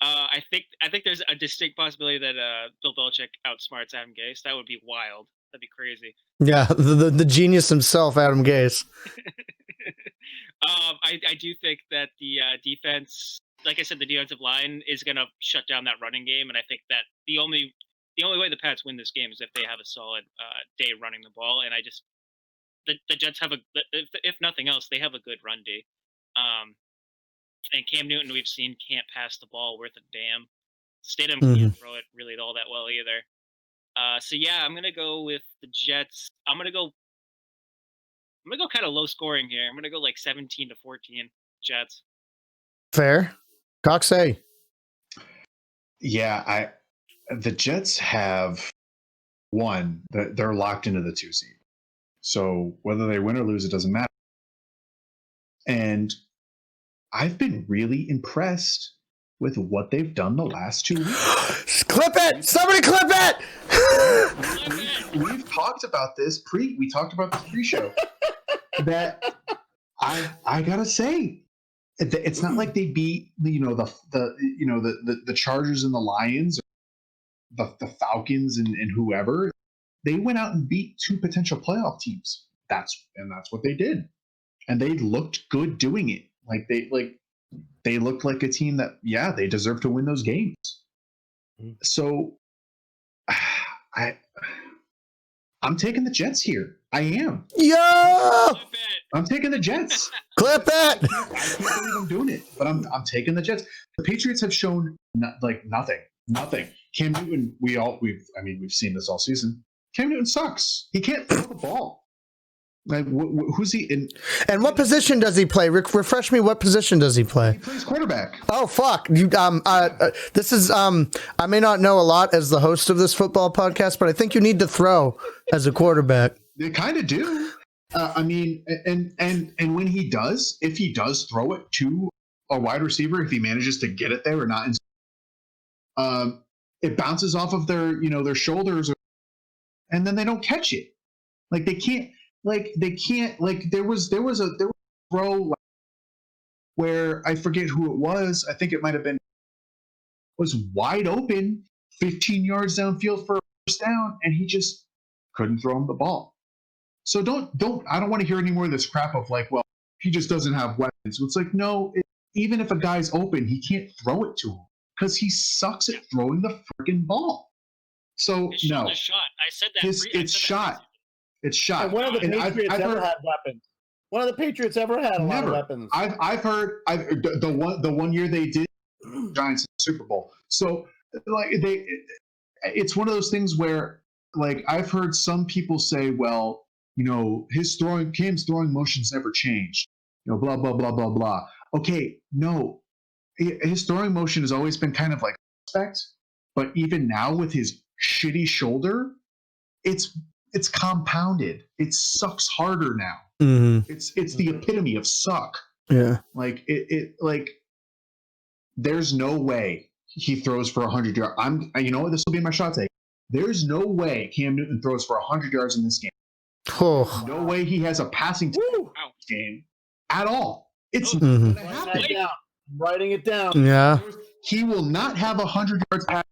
I think there's a distinct possibility that Bill Belichick outsmarts Adam Gase. That would be wild. That'd be crazy. Yeah, the genius himself, Adam Gase. I do think that the defense, like I said, the defensive line is going to shut down that running game, and I think that the only way the Pats win this game is if they have a solid day running the ball. And the Jets have if nothing else, they have a good run D. And Cam Newton, we've seen, can't pass the ball worth a damn. Stidham can't throw it really all that well either. So yeah, I'm gonna go with the Jets. I'm gonna go kind of low scoring here. I'm gonna go like 17-14 Jets. Fair. Coxey. Yeah, the Jets have won. They're locked into the 2 seed. So whether they win or lose, it doesn't matter. And I've been really impressed with what they've done the last 2 weeks. Clip it! Somebody clip it! We've talked about this we talked about this pre-show. That I gotta say, it's not like they beat the Chargers and the Lions, the Falcons and whoever. They went out and beat 2 potential playoff teams. That's what they did, and they looked good doing it. They looked like a team that, yeah, they deserve to win those games. So I'm taking the Jets here. I am. Yo! I'm taking the Jets. Clip it! I can't believe I'm doing it, but I'm taking the Jets. The Patriots have shown nothing. Cam Newton, we've seen this all season. Cam Newton sucks. He can't throw the ball. Like, who's he in? And what position does he play? Refresh me. What position does he play? He plays quarterback. Oh fuck! This is I may not know a lot as the host of this football podcast, but I think you need to throw as a quarterback. They kind of do. And when he does, if he does throw it to a wide receiver, if he manages to get it there or not, it bounces off of their shoulders, and then they don't catch it. Like they can't. There was a throw where I forget who it was. I think it might have been was wide open, 15 yards downfield for a first down, and he just couldn't throw him the ball. So I don't want to hear any more of this crap of like, well, he just doesn't have weapons. It's like, no, even if a guy's open, he can't throw it to him because he sucks at throwing the freaking ball. So His no, shot. I said that. it's shot. It's shot. And one of the Patriots I've ever heard, had weapons. One of the Patriots ever had a lot of weapons. I've heard the one year they did Giants in the Super Bowl. So like it's one of those things where, like, I've heard some people say, well, Cam's throwing motions never changed, blah blah blah blah blah. Okay, no, his throwing motion has always been kind of like suspect, but even now with his shitty shoulder, it's compounded. It sucks harder now. Mm-hmm. It's the epitome of suck. Yeah. Like there's no way he throws for 100 yards. This will be my shot take. There's no way Cam Newton throws for 100 yards in this game. Oh. No way he has a passing game at all. It's Mhm. not gonna happen. Writing it down. Yeah. He will not have 100 yards pass,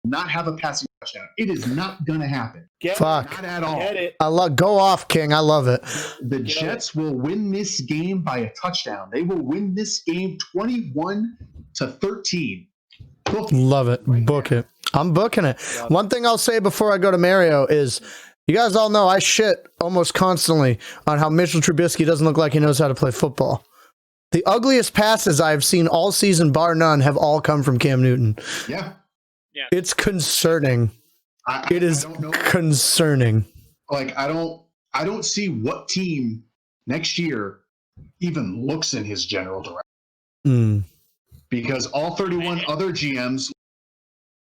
not have a passing touchdown. It is not going to happen. Fuck. Not at all. Get it. Go off, King. I love it. The Jets will win this game by a touchdown. They will win this game 21-13. Love it. Book it. I'm booking it. One thing I'll say before I go to Mario is, you guys all know I shit almost constantly on how Mitchell Trubisky doesn't look like he knows how to play football. The ugliest passes I've seen all season, bar none, have all come from Cam Newton. Yeah. It's concerning. It is concerning. Like, I don't see what team next year even looks in his general direction. Because all 31 other GMs,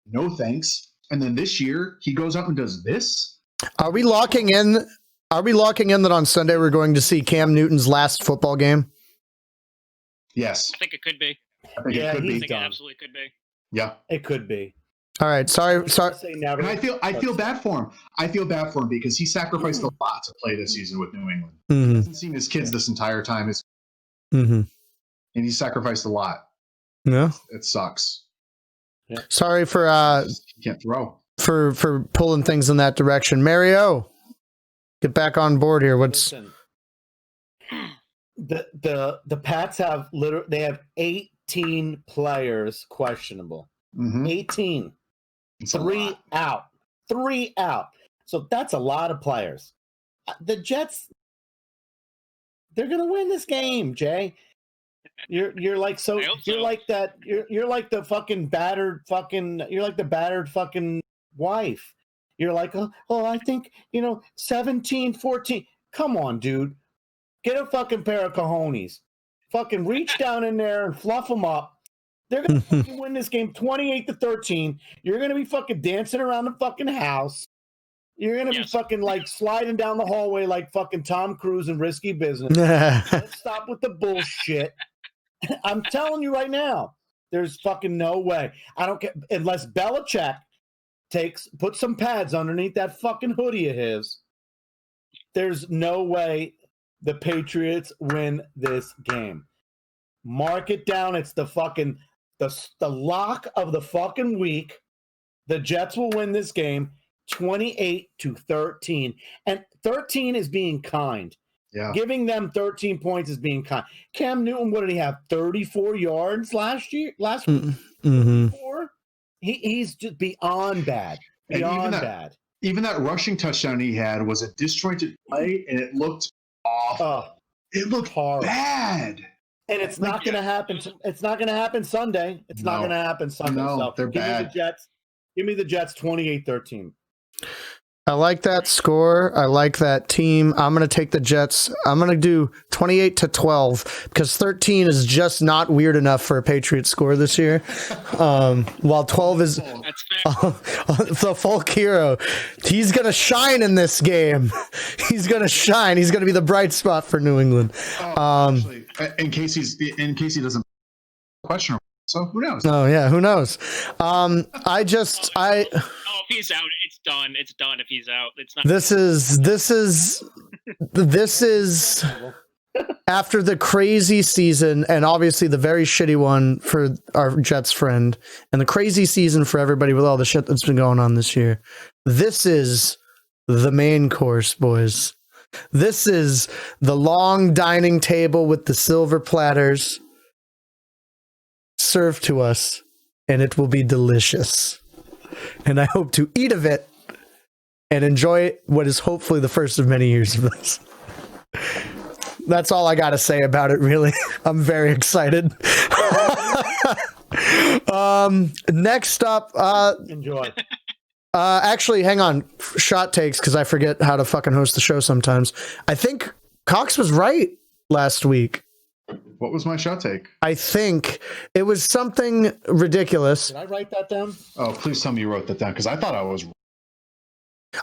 no thanks. And then this year he goes out and does this. Are we locking in that on Sunday we're going to see Cam Newton's last football game? Yes. I think it could be. I think it could I be. think it absolutely could be. Yeah. It could be. All right. Sorry. And I feel bad for him. I feel bad for him because he sacrificed a lot to play this season with New England. Mm-hmm. He hasn't seen his kids this entire time. Mm-hmm. And he sacrificed a lot. Yeah. It sucks. Yeah. Sorry for He can't throw. for pulling things in that direction. Mario, get back on board here. Listen, the Pats have they have 18 players questionable. Mm-hmm. 18. It's a 3 lot. out. 3 out. So that's a lot of players. The Jets, they're gonna win this game, Jay. You're like so I hope you're so. like that you're like the fucking battered fucking wife. You're like, oh I think 17-14. Come on, dude. Get a fucking pair of cojones. Fucking reach down in there and fluff them up. They're gonna fucking win this game 28-13. You're gonna be fucking dancing around the fucking house. You're gonna be fucking like sliding down the hallway like fucking Tom Cruise in Risky Business. Let's stop with the bullshit. I'm telling you right now, there's fucking no way. I don't care unless Belichick put some pads underneath that fucking hoodie of his. There's no way the Patriots win this game. Mark it down. It's the fucking the lock of the fucking week. The Jets will win this game 28-13. And 13 is being kind. Yeah. Giving them 13 points is being kind. Cam Newton, what did he have? 34 yards last week? Mm-hmm. He's just beyond bad. Beyond bad. Even that rushing touchdown he had was a disjointed play, and it looked awful. Oh, it looked horrible. bad. And it's not going to happen. It's not going to happen Sunday. It's not going to happen Sunday. No, so they're bad. Give me the Jets 28-13. I like that score. I like that team. I'm going to take the Jets. I'm going to do 28-12 because 13 is just not weird enough for a Patriots score this year. While 12 is That's fair. the folk hero. He's going to shine in this game. He's going to shine. He's going to be the bright spot for New England. Actually, in case he doesn't question. So who knows? Oh yeah, who knows? Oh, if he's out, it's done. It's done if he's out. It's not. This is after the crazy season and obviously the very shitty one for our Jets friend and the crazy season for everybody with all the shit that's been going on this year. This is the main course, boys. This is the long dining table with the silver platters served to us, and it will be delicious. And I hope to eat of it and enjoy what is hopefully the first of many years of this. That's all I got to say about it, really. I'm very excited. Next up, Enjoy. actually, hang on. Shot takes, because I forget how to fucking host the show sometimes. I think Cox was right last week. What was my shot take? I think it was something ridiculous. Did I write that down? Oh, please tell me you wrote that down because I thought I was.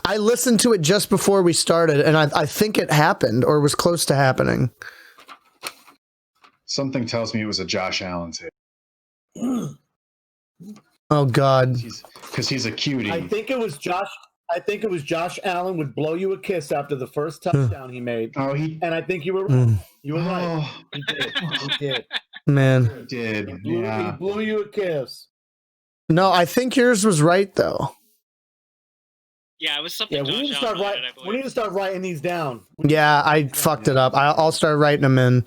I listened to it just before we started, and I think it happened or was close to happening. Something tells me it was a Josh Allen take. Oh God! Because he's a cutie. I think it was Josh. I think it was Josh Allen would blow you a kiss after the first touchdown he made. Oh, he And I think you were right. Mm, You were right. oh, He did. He did. man, he did. He Yeah. blew you a kiss. no, I think yours was right though. Yeah, it was something. Yeah, we Josh need to Allen start related, writing. I We believe. need to start writing these down. Yeah, I fucked it up. I'll start writing them in.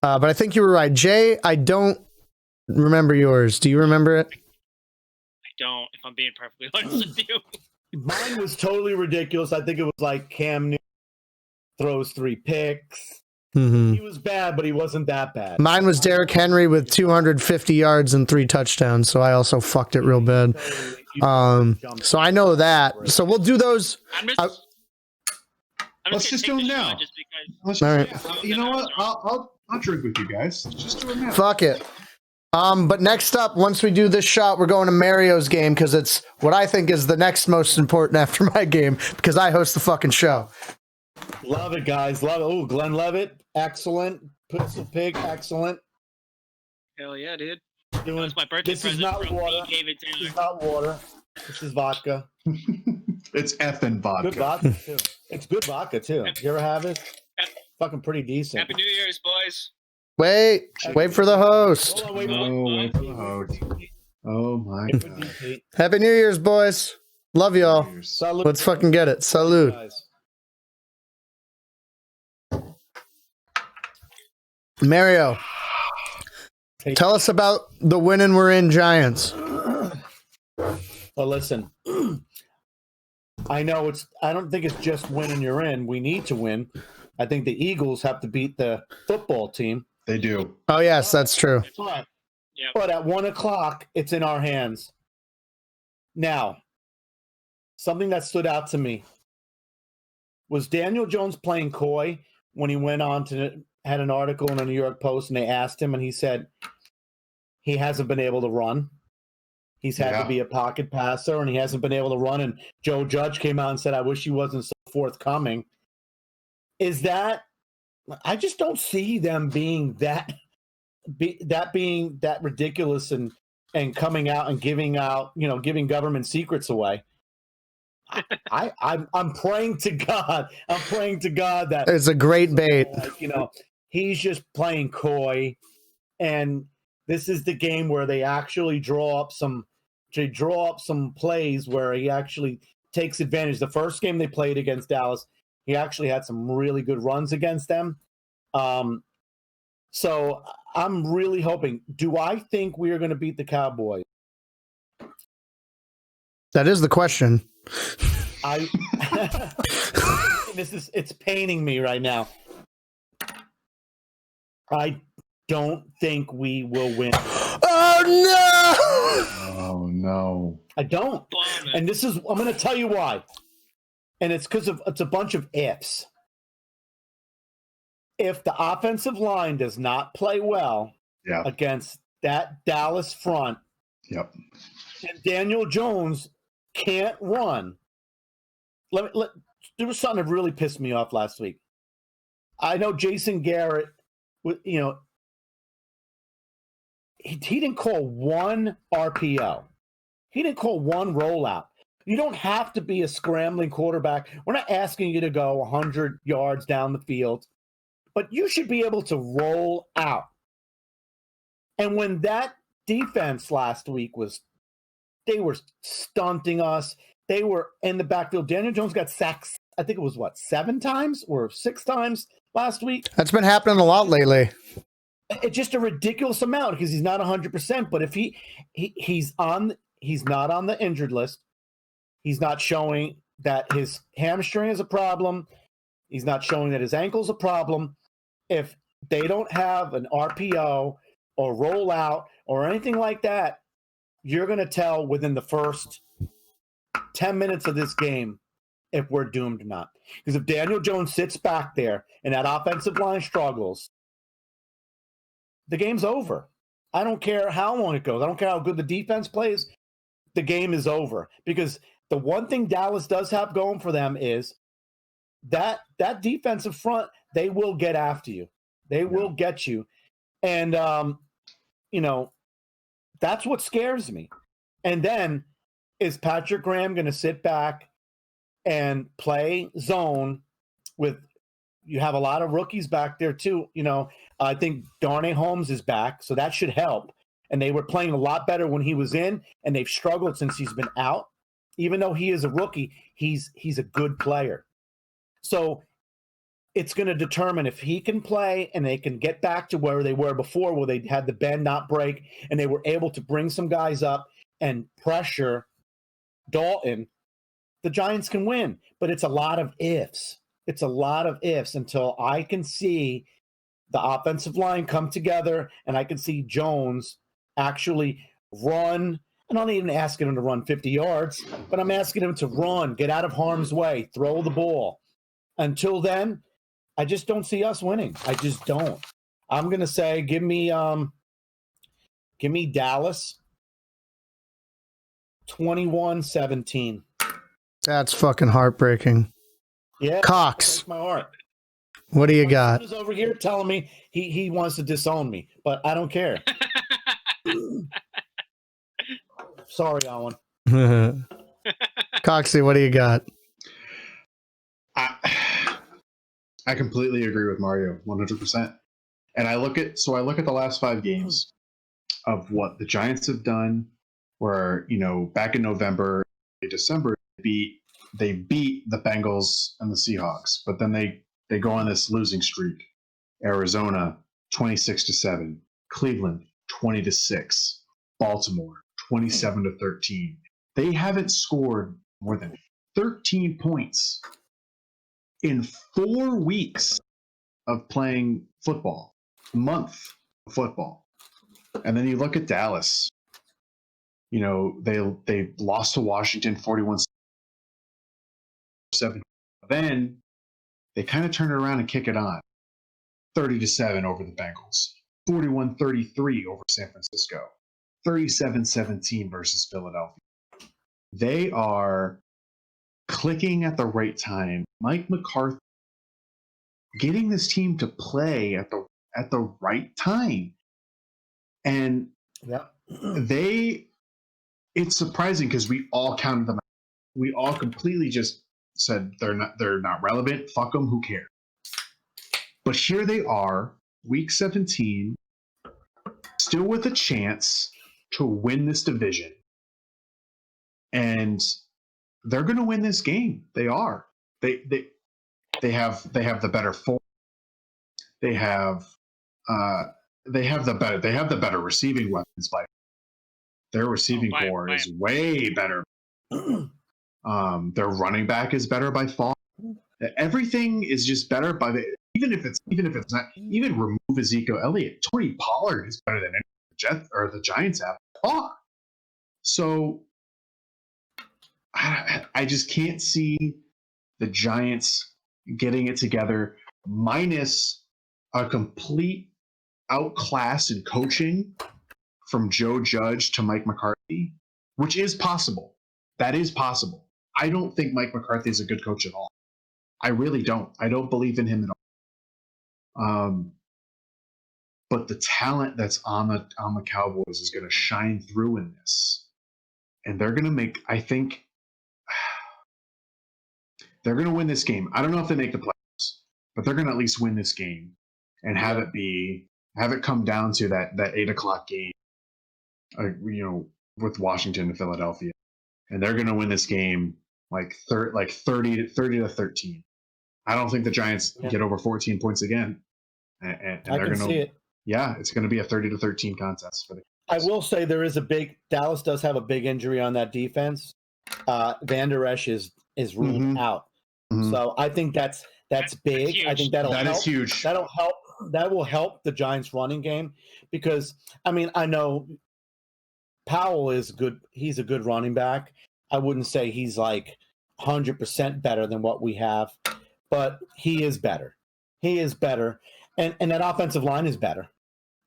But I think you were right, Jay. I don't remember yours. Do you remember it? I don't, if I'm being perfectly honest with you. Mine was totally ridiculous. I think it was like Cam Newton throws 3 picks. Mm-hmm. He was bad, but he wasn't that bad. Mine was Derrick Henry with 250 yards and 3 touchdowns, so I also fucked it real bad. So I know that. So we'll do those. I'm just, I- Let's just gonna do take them the shot now. Just because. Let's All just, right. you know what? I'll drink with you guys. Let's just do it now. Fuck it. But next up, once we do this shot, we're going to Mario's game because it's what I think is the next most important after my game because I host the fucking show. Love it, guys. Love it. Oh, Glenn Levitt, excellent. Pistol Pig, excellent. Hell yeah, dude. Doing. That's my birthday This is present not from water. me, David This Taylor. is not water. This is vodka. It's effing vodka. Good vodka too. It's good vodka too. You ever have it? Fucking pretty decent. Happy New Year's, boys. Wait for the host. Hold on, wait, Oh, wait for the host. Oh my wait for god. DP. Happy New Year's, boys. Love y'all. Salud. Let's fucking get it. Salute. Guys. Mario, tell us about the winning we're in Giants. Well, listen. I know I don't think it's just winning you're in. We need to win. I think the Eagles have to beat the football team. They do. Oh, yes, that's true. But, Yep. but at 1:00, it's in our hands. Now, something that stood out to me was Daniel Jones playing coy when he went on to had an article in the New York Post and they asked him and he said he hasn't been able to run. He's had Yeah. to be a pocket passer and he hasn't been able to run. And Joe Judge came out and said, I wish he wasn't so forthcoming. Is that, I just don't see them being that ridiculous and coming out and giving government secrets away. I'm praying to God. I'm praying to God that It's a great bait. he's just playing coy, and this is the game where they actually draw up some plays where he actually takes advantage. The first game they played against Dallas, he actually had some really good runs against them. So I'm really hoping. Do I think we are going to beat the Cowboys? That is the question. It's paining me right now. I don't think we will win. Oh, no! Oh no. I don't. Bomb it. And I'm going to tell you why. And it's because it's a bunch of ifs. If the offensive line does not play well Yeah. against that Dallas front, Yep. and Daniel Jones can't run. There was something that really pissed me off last week. I know Jason Garrett, he didn't call one RPO. He didn't call one rollout. You don't have to be a scrambling quarterback. We're not asking you to go 100 yards down the field, but you should be able to roll out. And when that defense last week they were stunting us. They were in the backfield. Daniel Jones got sacked, I think it was 7 times or 6 times last week. That's been happening a lot lately. It's just a ridiculous amount because he's not 100%. But if he's not on the injured list, he's not showing that his hamstring is a problem. He's not showing that his ankle's a problem. If they don't have an RPO or rollout or anything like that, you're going to tell within the first 10 minutes of this game if we're doomed or not. Because if Daniel Jones sits back there and that offensive line struggles, the game's over. I don't care how long it goes. I don't care how good the defense plays. The game is over. Because the one thing Dallas does have going for them is that defensive front, they will get after you. They will get you. And, that's what scares me. And then is Patrick Graham going to sit back and play zone with – you have a lot of rookies back there too. I think Darnay Holmes is back, so that should help. And they were playing a lot better when he was in, and they've struggled since he's been out. Even though he is a rookie, he's a good player. So it's going to determine if he can play and they can get back to where they were before, where they had the bend not break, and they were able to bring some guys up and pressure Dalton. The Giants can win, but it's a lot of ifs. It's a lot of ifs until I can see the offensive line come together and I can see Jones actually run. I'm not even asking him to run 50 yards, but I'm asking him to run, get out of harm's way, throw the ball. Until then, I just don't see us winning. I just don't. I'm going to say give me Dallas 21-17. That's fucking heartbreaking. Yeah, Cox, breaks my heart. what do you My got? son is over here telling me he wants to disown me, but I don't care. Sorry, Alan. Coxie, what do you got? I completely agree with Mario, 100%. And I look at the last 5 games of what the Giants have done, where back in November, December, they beat the Bengals and the Seahawks, but then they go on this losing streak. Arizona 26-7, Cleveland 20-6, Baltimore 27-13. They haven't scored more than 13 points in 4 weeks of playing football, a month of football. And then you look at Dallas. They lost to Washington 41-7. Then they kind of turn it around and kick it on. 30-7 over the Bengals, 41-33 over San Francisco, 37-17 versus Philadelphia. They are clicking at the right time. Mike McCarthy getting this team to play at the right time. And it's surprising because we all counted them out. We all completely just said they're not relevant. Fuck them. Who cares? But here they are, week 17, still with a chance to win this division. And they're going to win this game. They are. They have the better form. They have the better receiving weapons. By their receiving core is way better. Their running back is better by far. Everything is just better by even if it's not, even remove Ezekiel Elliott, Tony Pollard is better than the Giants have by far. So I just can't see the Giants getting it together, minus a complete outclass in coaching from Joe Judge to Mike McCarthy, which is possible. That is possible. I don't think Mike McCarthy is a good coach at all. I really don't. I don't believe in him at all. But the talent that's on the Cowboys is going to shine through in this, and they're going to make. I think they're going to win this game. I don't know if they make the playoffs, but they're going to at least win this game and have it come down to that 8:00 game, with Washington and Philadelphia, and they're going to win this game like 30-13. I don't think the Giants get over 14 points again, and I can see it. Yeah, it's going to be a 30-13 contest for the. I will say Dallas does have a big injury on that defense. Van Der Esch is ruled out. Mm-hmm. So I think that's big. Huge. I think that is huge. That'll help that will help the Giants running game because I mean I know Powell is good. He's a good running back. I wouldn't say he's like 100% better than what we have, but he is better. He is better, and that offensive line is better.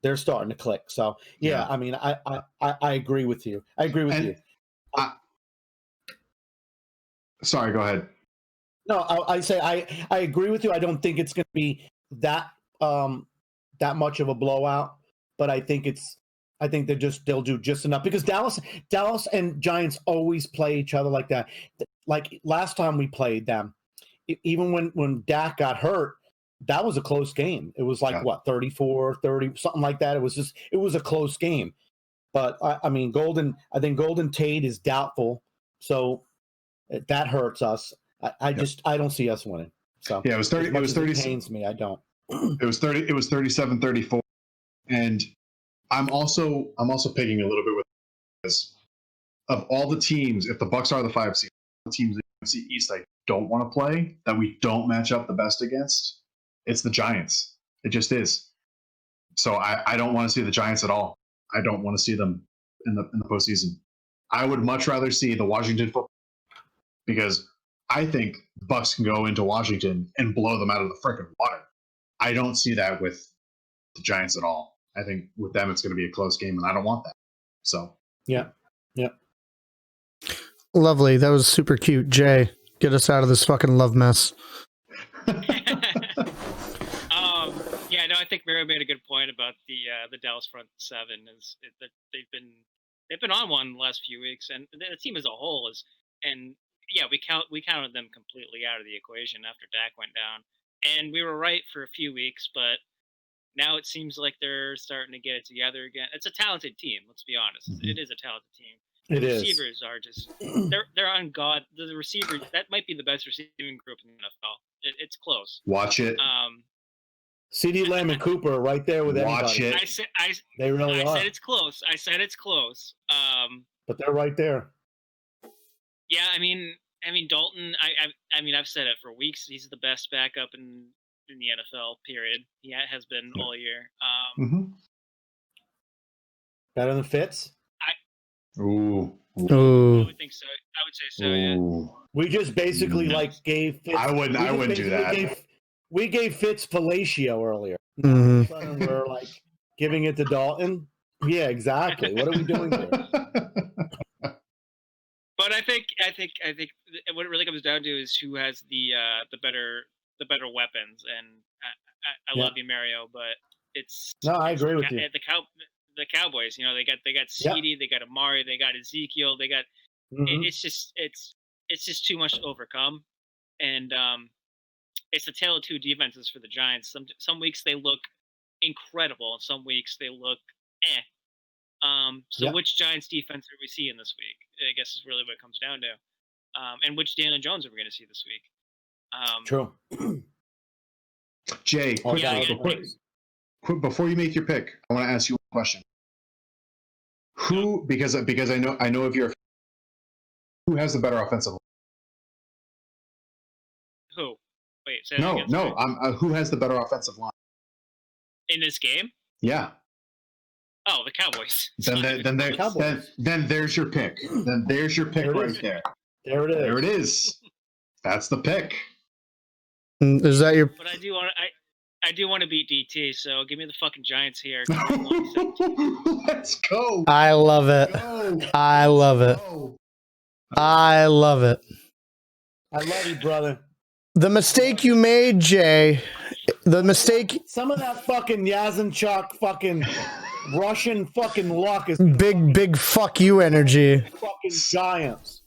They're starting to click. So yeah. I mean I agree with you. I agree with you. Sorry, go ahead. No, I say I agree with you. I don't think it's going to be that much of a blowout, but I think they'll do just enough because Dallas and Giants always play each other like that. Like last time we played them, even when Dak got hurt, that was a close game. It was like 34-30, something like that. It was a close game. But I mean, I think Golden Tate is doubtful, so that hurts us. I don't see us winning. So yeah, it was 30. It was 30. It pains me. I don't. It was 30. It was 37-34, and I'm also picking a little bit with this. Of all the teams, if the Bucks are the 5 seed, the teams in the NFC East I don't want to play, that we don't match up the best against, it's the Giants. It just is. So I don't want to see the Giants at all. I don't want to see them in the postseason. I would much rather see the Washington football because I think the Bucks can go into Washington and blow them out of the frickin' water. I don't see that with the Giants at all. I think with them it's going to be a close game, and I don't want that. So yeah. Lovely. That was super cute. Jay, get us out of this fucking love mess. Yeah, no, I think Mario made a good point about the Dallas front seven. That they've been on one the last few weeks, and the team as a whole is. And yeah, we counted them completely out of the equation after Dak went down, and we were right for a few weeks, but now it seems like they're starting to get it together again. It's a talented team. Let's be honest. Mm-hmm. It is a talented team. The receivers are just they're on God. The receivers, that might be the best receiving group in the NFL. It's close. Watch it. CeeDee Lamb and Cooper are right there with Watch anybody. They really are. I said it's close. But they're right there. Yeah, I mean Dalton. I mean I've said it for weeks. He's the best backup in the NFL. Period. He has been all year. Better than Fitz. Ooh. I would think so. I would say so. Ooh. Yeah. We just basically gave Fitz. I wouldn't do that. We gave Fitz fellatio earlier. Mm-hmm. We're like giving it to Dalton. Yeah, exactly. What are we doing here? But I think what it really comes down to is who has the better weapons. And I love you, Mario, but I agree with you. The Cowboys, they got CeeDee, they got Amari, they got Ezekiel, they got. It's just too much to overcome, and it's a tale of two defenses for the Giants. Some weeks they look incredible, and some weeks they look So which Giants defense are we seeing this week? I guess is really what it comes down to, and which Daniel Jones are we going to see this week? True. Jay, before you make your pick, I want to ask you a question. Who, because I know if you're, who has the better offensive line? Who? Wait, say that again, who has the better offensive line in this game? Yeah. Oh, the Cowboys. Then there's your pick. Then there's your pick right there. There it is. There it is. That's the pick. Is that your? But I do want to beat DT, so give me the fucking Giants here. Let's go. I love it. I love it. I love it. I love you, brother. The mistake you made, Jay. The mistake. Some of that fucking Yazinchuk fucking Russian fucking luck is big fuck you energy. Fucking Giants.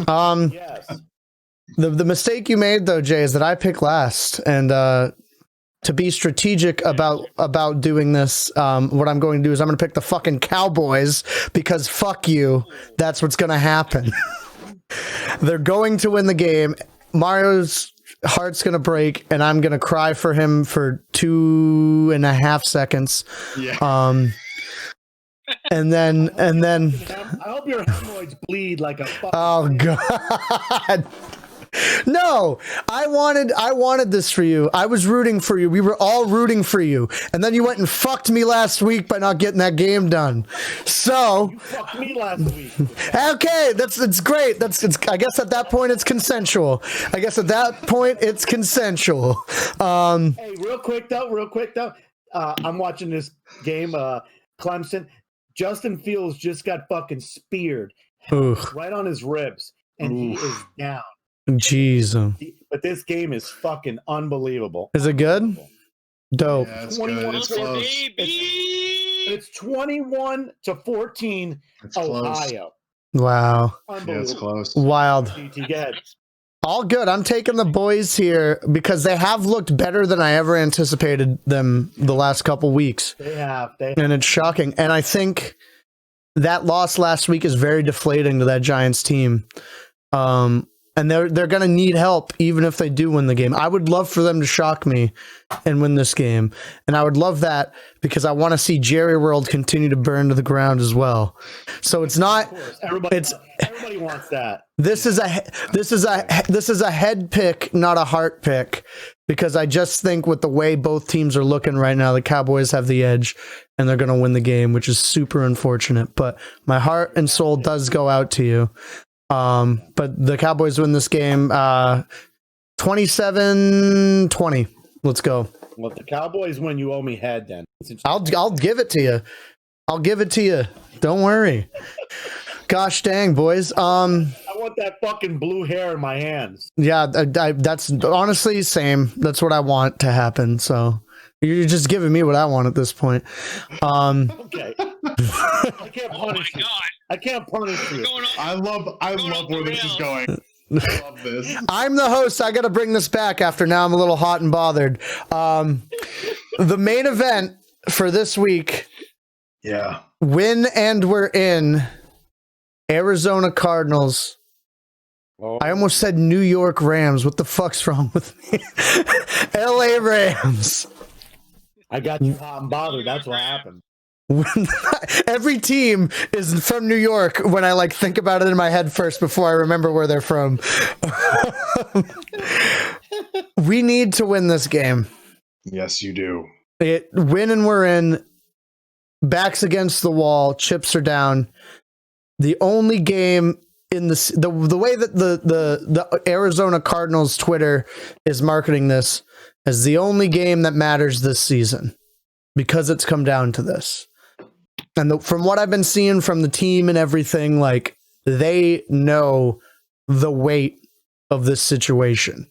Yes. The mistake you made though, Jay, is that I picked last, and to be strategic about doing this, what I'm going to do is I'm going to pick the fucking Cowboys because fuck you. That's what's going to happen. They're going to win the game. Mario's heart's going to break, and I'm going to cry for him for 2.5 seconds. Yeah. And then I hope your hemorrhoids bleed like a fucking oh god. No, I wanted this for you. I was rooting for you. We were all rooting for you. And then you went and fucked me last week by not getting that game done. So, You fucked me last week. okay, it's great. I guess at that point it's consensual. Hey, real quick though. I'm watching this game, Clemson. Justin Fields just got fucking speared Ugh, right on his ribs, and he is down. jeez. But this game is fucking unbelievable. Is it good? Dope. Yeah, it's 21 good. It's Wilson, close. baby. It's 21-14, It's close. Ohio. Wow. Yeah, it's Unbelievable. close. Wild. GT, go ahead. All good. I'm taking the boys here because they have looked better than I ever anticipated them the last couple weeks. They have. And it's shocking. And I think that loss last week is very deflating to that Giants team. And they're going to need help even if they do win the game. I would love for them to shock me and win this game. And I would love that because I want to see Jerry World continue to burn to the ground as well. So it's not Of course. Everybody wants that. this is a head pick, not a heart pick, because I just think with the way both teams are looking right now, the Cowboys have the edge and they're going to win the game, which is super unfortunate. But my heart and soul does go out to you. But the Cowboys win this game 27-20. Let's go. Well, if the Cowboys win, you owe me head then. I'll give it to you. I'll give it to you. Don't worry. Gosh dang, boys. I want that fucking blue hair in my hands. Yeah, that's honestly same. That's what I want to happen. So you're just giving me what I want at this point. Okay. I can't Oh my punish you. god. I can't punish you. Going off, I love Going off where the this is rails. going. I love this. I'm the host. I got to bring this back after now I'm a little hot and bothered. The main event for this week, Yeah. win and we're in. Arizona Cardinals. Oh, I almost said New York Rams. What the fuck's wrong with me? LA Rams. I got you hot and bothered. That's what happened. Every team is from New York when I like think about it in my head first before I remember where they're from. We need to win this game. Yes, you do. Win and we're in. Backs against the wall. Chips are down. The only game in the way that the Arizona Cardinals Twitter is marketing this as the only game that matters this season because it's come down to this. And from what I've been seeing from the team and everything, like they know the weight of this situation.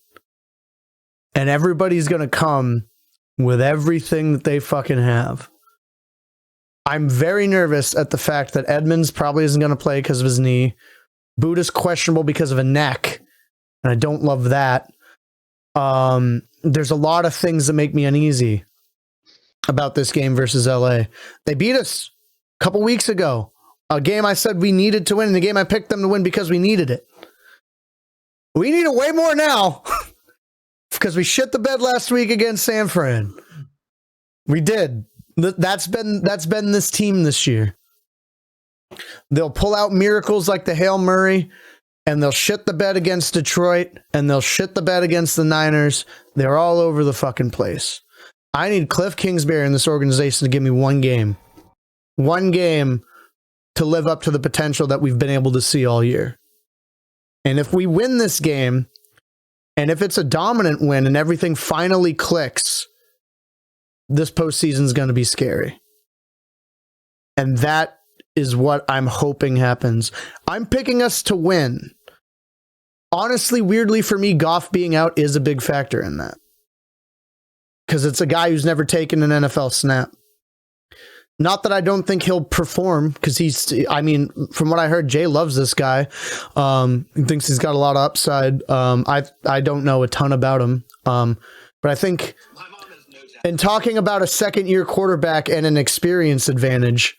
And everybody's going to come with everything that they fucking have. I'm very nervous at the fact that Edmonds probably isn't going to play because of his knee. Buddha's questionable because of a neck. And I don't love that. There's a lot of things that make me uneasy about this game versus LA. They beat us a couple weeks ago. A game I said we needed to win, and the game I picked them to win because we needed it. We need it way more now because we shit the bed last week against San Fran. We did. That's been this team this year. They'll pull out miracles like the Hail Murray, and they'll shit the bed against Detroit, and they'll shit the bed against the Niners. They're all over the fucking place. I need Cliff Kingsbury in this organization to give me one game to live up to the potential that we've been able to see all year. And if we win this game, and if it's a dominant win and everything finally clicks, this postseason is going to be scary. And that is what I'm hoping happens. I'm picking us to win. Honestly, weirdly for me, Goff being out is a big factor in that. Because it's a guy who's never taken an NFL snap. Not that I don't think he'll perform, because from what I heard, Jay loves this guy. He thinks he's got a lot of upside. I don't know a ton about him. But I think in talking about a second-year quarterback and an experience advantage,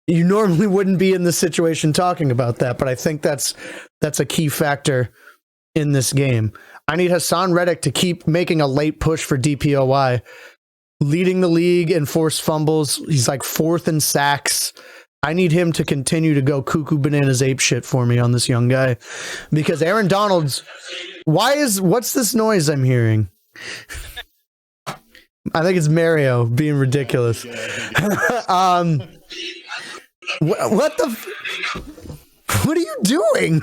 you normally wouldn't be in this situation talking about that. But I think that's a key factor in this game. I need Hassan Reddick to keep making a late push for DPOY, leading the league in forced fumbles. He's like fourth in sacks. I need him to continue to go cuckoo bananas ape shit for me on this young guy, because Aaron Donald's. What's this noise I'm hearing? I think it's Mario being ridiculous. What are you doing?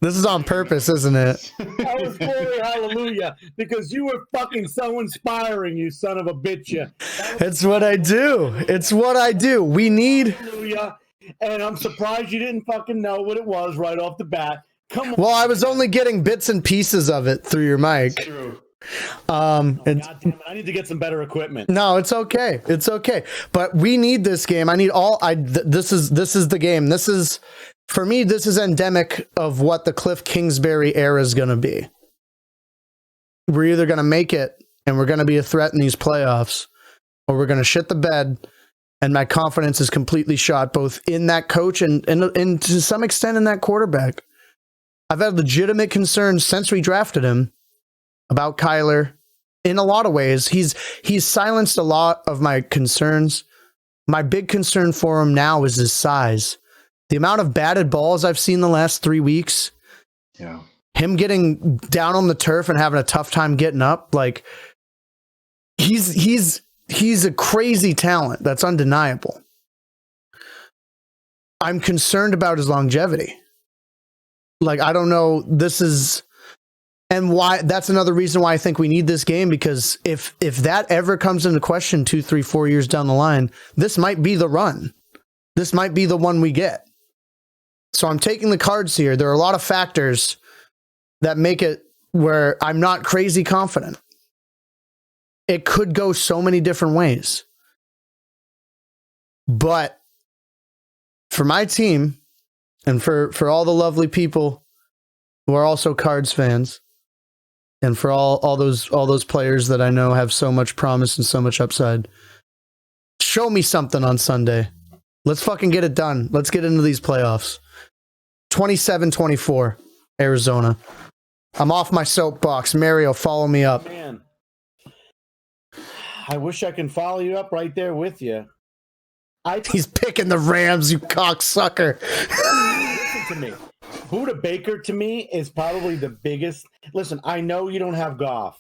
This is on purpose, isn't it? That was glory, hallelujah, because you were fucking so inspiring, you son of a bitch. You. It's what I do. It's what I do. We need. Hallelujah. And I'm surprised you didn't fucking know what it was right off the bat. Come on. Well, I was only getting bits and pieces of it through your mic. True. And God damn it, I need to get some better equipment. no, it's okay. It's okay. But we need this game. I need all. This is the game. This is, for me, this is endemic of what the Cliff Kingsbury era is going to be. We're either going to make it and we're going to be a threat in these playoffs, or we're going to shit the bed. And my confidence is completely shot, both in that coach and to some extent in that quarterback. I've had legitimate concerns since we drafted him about Kyler. In a lot of ways, he's silenced a lot of my concerns. My big concern for him now is his size. The amount of batted balls I've seen the last 3 weeks. Yeah. Him getting down on the turf and having a tough time getting up. Like, he's a crazy talent. That's undeniable. I'm concerned about his longevity. Like, I don't know. This is, and why, that's another reason why I think we need this game, because if that ever comes into question 2, 3, 4 years down the line, this might be the run. This might be the one we get. So I'm taking the cards here. There are a lot of factors that make it where I'm not crazy confident. It could go so many different ways. But for my team, and for all the lovely people who are also Cards fans, and for all those players that I know have so much promise and so much upside, show me something on Sunday. Let's fucking get it done. Let's get into these playoffs. 27-24, Arizona. I'm off my soapbox. Mario, follow me up. Man, I wish I can follow you up right there with you. He's picking the Rams, you cocksucker. Listen to me. Buda Baker, to me, is probably the biggest. Listen, I know you don't have Goff,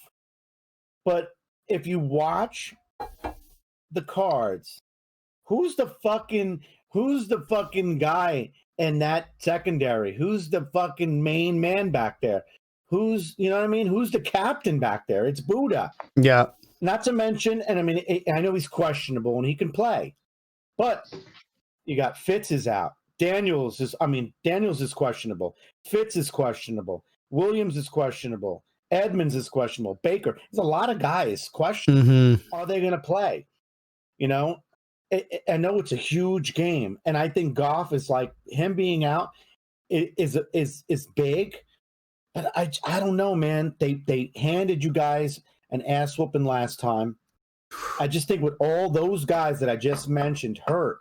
but if you watch the Cards, who's the fucking guy in that secondary? Who's the fucking main man back there? Who's, you know what I mean? Who's the captain back there? It's Buda. Yeah. Not to mention, and I mean, I know he's questionable and he can play, but you got Fitz is out. Daniels is questionable. Fitz is questionable. Williams is questionable. Edmonds is questionable. Baker. There's a lot of guys questionable. Mm-hmm. Are they going to play? You know, I know it's a huge game, and I think Goff is like, him being out is big. But I don't know, man. They handed you guys an ass whooping last time. I just think with all those guys that I just mentioned hurt,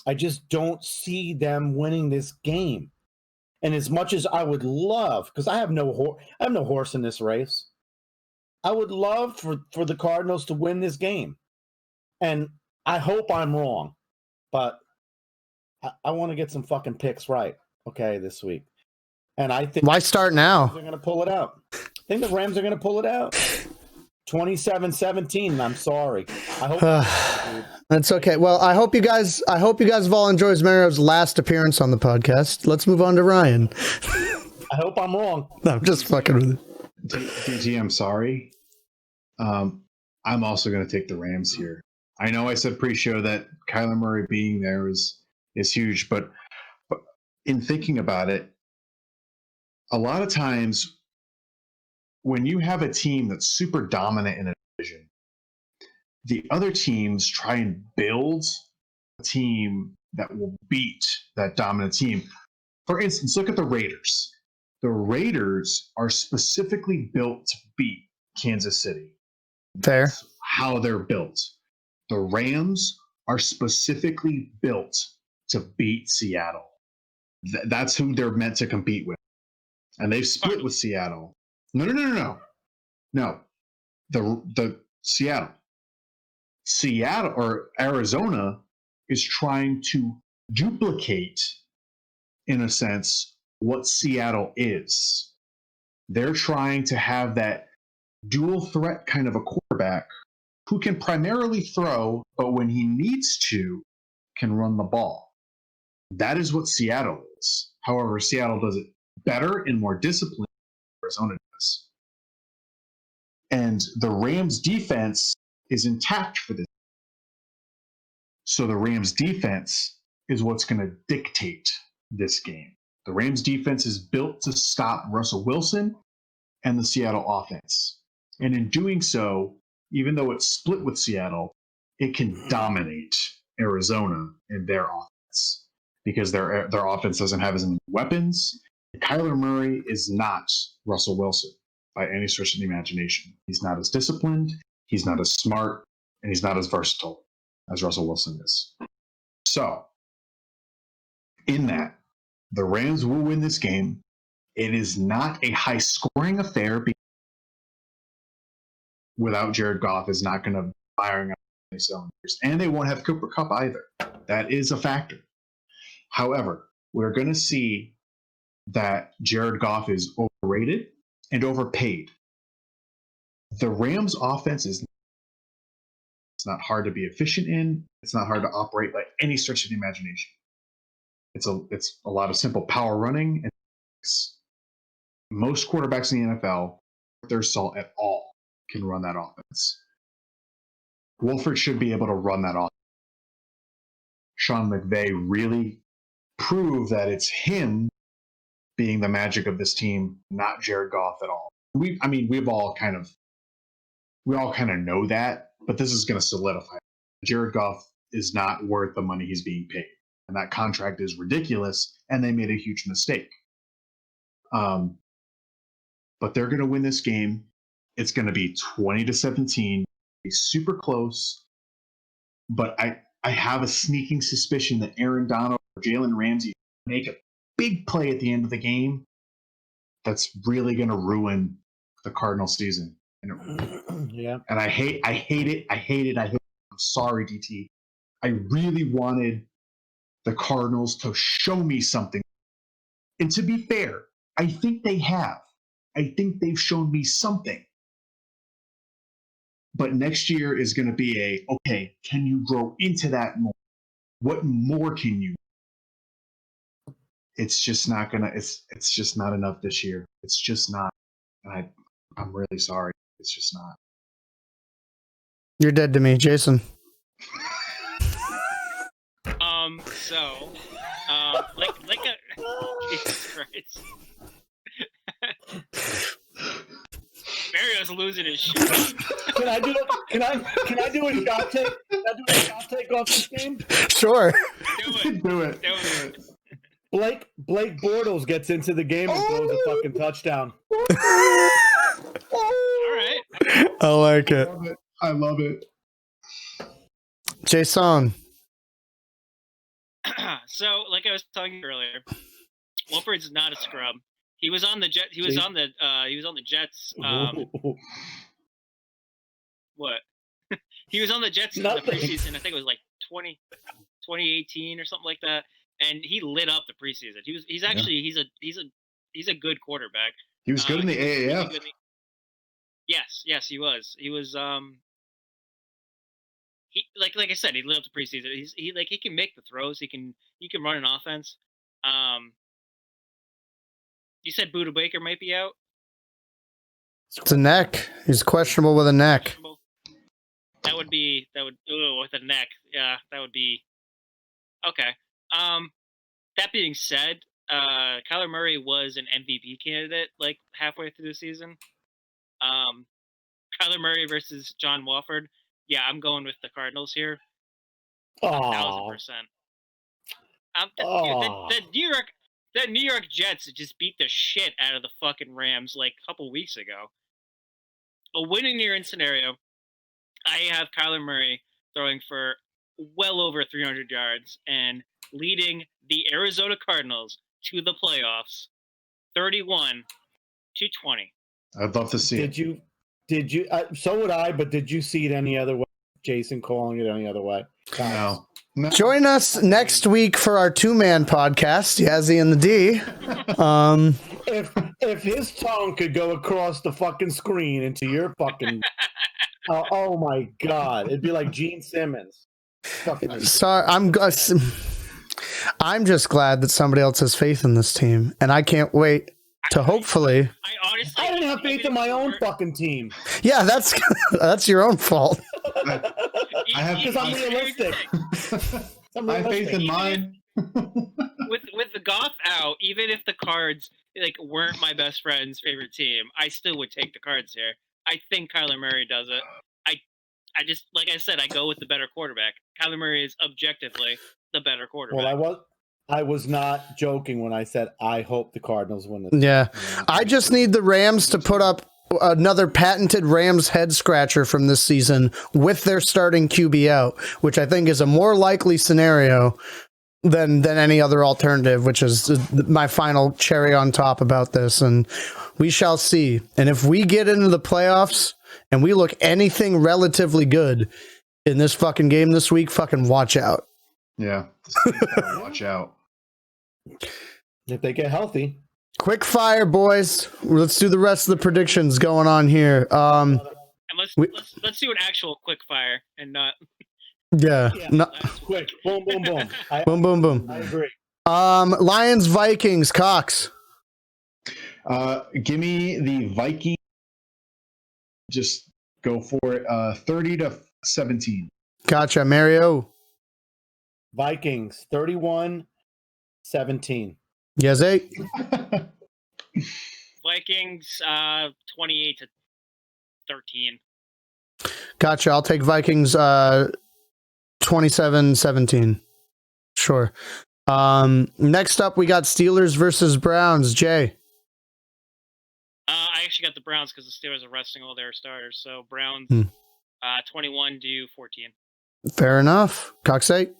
I just don't see them winning this game. And as much as I would love, because I have no horse in this race, I would love for the Cardinals to win this game. And I hope I'm wrong, but I want to get some fucking picks right, okay, this week. And I think why start now? they're going to pull it out. I think the Rams are going to pull it out. 27-17. I'm sorry. I hope that's okay. Well, I hope you guys have all enjoyed Mario's last appearance on the podcast. Let's move on to Ryan. I hope I'm wrong. No, I'm just fucking with it. DG, I'm sorry. I'm also going to take the Rams here. I know I said pre-show that Kyler Murray being there is huge, but in thinking about it, a lot of times when you have a team that's super dominant in a division, the other teams try and build a team that will beat that dominant team. For instance, look at the Raiders. The Raiders are specifically built to beat Kansas City. Fair. That's how they're built. The Rams are specifically built to beat Seattle. That's who they're meant to compete with. And they've split with Seattle. No. The Seattle. Seattle or Arizona is trying to duplicate, in a sense, what Seattle is. They're trying to have that dual threat kind of a quarterback who can primarily throw, but when he needs to, can run the ball. That is what Seattle is. However, Seattle does it better and more disciplined than Arizona does. And the Rams defense is intact for this. So the Rams defense is what's going to dictate this game. The Rams defense is built to stop Russell Wilson and the Seattle offense. And in doing so, even though it's split with Seattle, it can dominate Arizona in their offense because their offense doesn't have as many weapons. Kyler Murray is not Russell Wilson by any stretch of the imagination. He's not as disciplined, he's not as smart, and he's not as versatile as Russell Wilson is. So, in that, the Rams will win this game. It is not a high-scoring affair because without Jared Goff is not going to be firing up any cylinders. And they won't have Cooper Kupp either. That is a factor. However, we're going to see that Jared Goff is overrated and overpaid. The Rams offense is it's not hard to be efficient in. It's not hard to operate by any stretch of the imagination. It's a lot of simple power running. And most quarterbacks in the NFL, if their salt at all, can run that offense. Wolford should be able to run that offense. Sean McVay really proved that it's him being the magic of this team, not Jared Goff at all. We all kind of know that, but this is going to solidify it. Jared Goff is not worth the money he's being paid, and that contract is ridiculous, and they made a huge mistake. But they're going to win this game. It's going to be 20-17. Be super close, but I have a sneaking suspicion that Aaron Donald or Jalen Ramsey make a big play at the end of the game that's really going to ruin the Cardinals season. Yeah. And I hate it. I'm sorry, DT. I really wanted the Cardinals to show me something. And to be fair, I think they have. I think they've shown me something. But next year is going to be okay, can you grow into that more? What more can you? It's just not going to, it's just not enough this year. It's just not. And I'm really sorry. It's just not. You're dead to me, Jason. Jesus Christ. Mario's losing his shit. Can I do a shot take? Can I do a shot take off this game? Sure. Do it. Blake Bortles gets into the game and throws a fucking touchdown. All right. I like it. I love it. Jason. So, like I was talking earlier, Wolford's not a scrub. He was on the Jet. He was on the Jets. What? He was on the Jets in the preseason. I think it was like 2018 or something like that. And he lit up the preseason. He's a good quarterback. He was good in the AAF. Yes, he was. He was he like I said, he lit up the preseason. He can make the throws. He can run an offense. You said Budda Baker might be out? It's a neck. He's questionable with a neck. That would with a neck. Yeah, that would be okay. That being said, Kyler Murray was an MVP candidate like halfway through the season. Kyler Murray versus John Wolford. Yeah, I'm going with the Cardinals here. 1,000%. The New York Jets just beat the shit out of the fucking Rams like a couple weeks ago. A winning year-end scenario, I have Kyler Murray throwing for well over 300 yards and leading the Arizona Cardinals to the playoffs, 31-20. I'd love to see it. Did you? So would I. But did you see it any other way? Jason calling it any other way. No. Join us next week for our 2-man podcast, Yazzie and the D. If his tongue could go across the fucking screen into your fucking, oh my god, it'd be like Gene Simmons. Fucking Sorry, I'm just glad that somebody else has faith in this team, and I can't wait to hopefully. I honestly, I didn't have faith in my own fucking team. Yeah, that's your own fault. I have Because I'm realistic. I have faith in mine. with the Goff out, even if the Cards like weren't my best friend's favorite team, I still would take the Cards here. I think Kyler Murray does it. I just, like I said, I go with the better quarterback. Kyler Murray is objectively the better quarterback. Well, I was not joking when I said I hope the Cardinals win this. Yeah, I just need the Rams to put up another patented Rams head scratcher from this season with their starting QB out, which I think is a more likely scenario than any other alternative, which is my final cherry on top about this. And we shall see. And if we get into the playoffs and we look anything relatively good in this fucking game this week, fucking watch out. Yeah. Watch out. If they get healthy. Quick fire, boys. Let's do the rest of the predictions going on here. And let's do an actual quick fire and not. Yeah. Quick. Boom, boom, boom. Boom, boom, boom. I agree. Lions, Vikings, Cox. Give me the Vikings. Just go for it. 30-17. Gotcha. Mario. Vikings 31-17. Yes, 8. Vikings 28-13. Gotcha. I'll take Vikings 27-17. Sure. Next up, we got Steelers versus Browns. Jay. I actually got the Browns because the Steelers are resting all their starters. So Browns 21-14. Fair enough. Cox 8.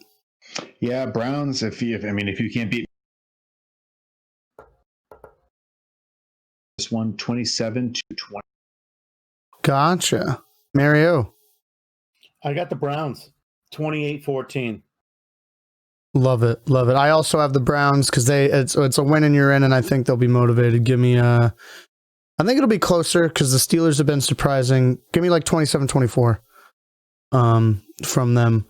Yeah, Browns. If you can't beat this one, 27-20. Gotcha. Mario. I got the Browns 28-14. Love it. Love it. I also have the Browns because it's a win and you're in, and I think they'll be motivated. Give me I think it'll be closer because the Steelers have been surprising. Give me like 27-24 from them.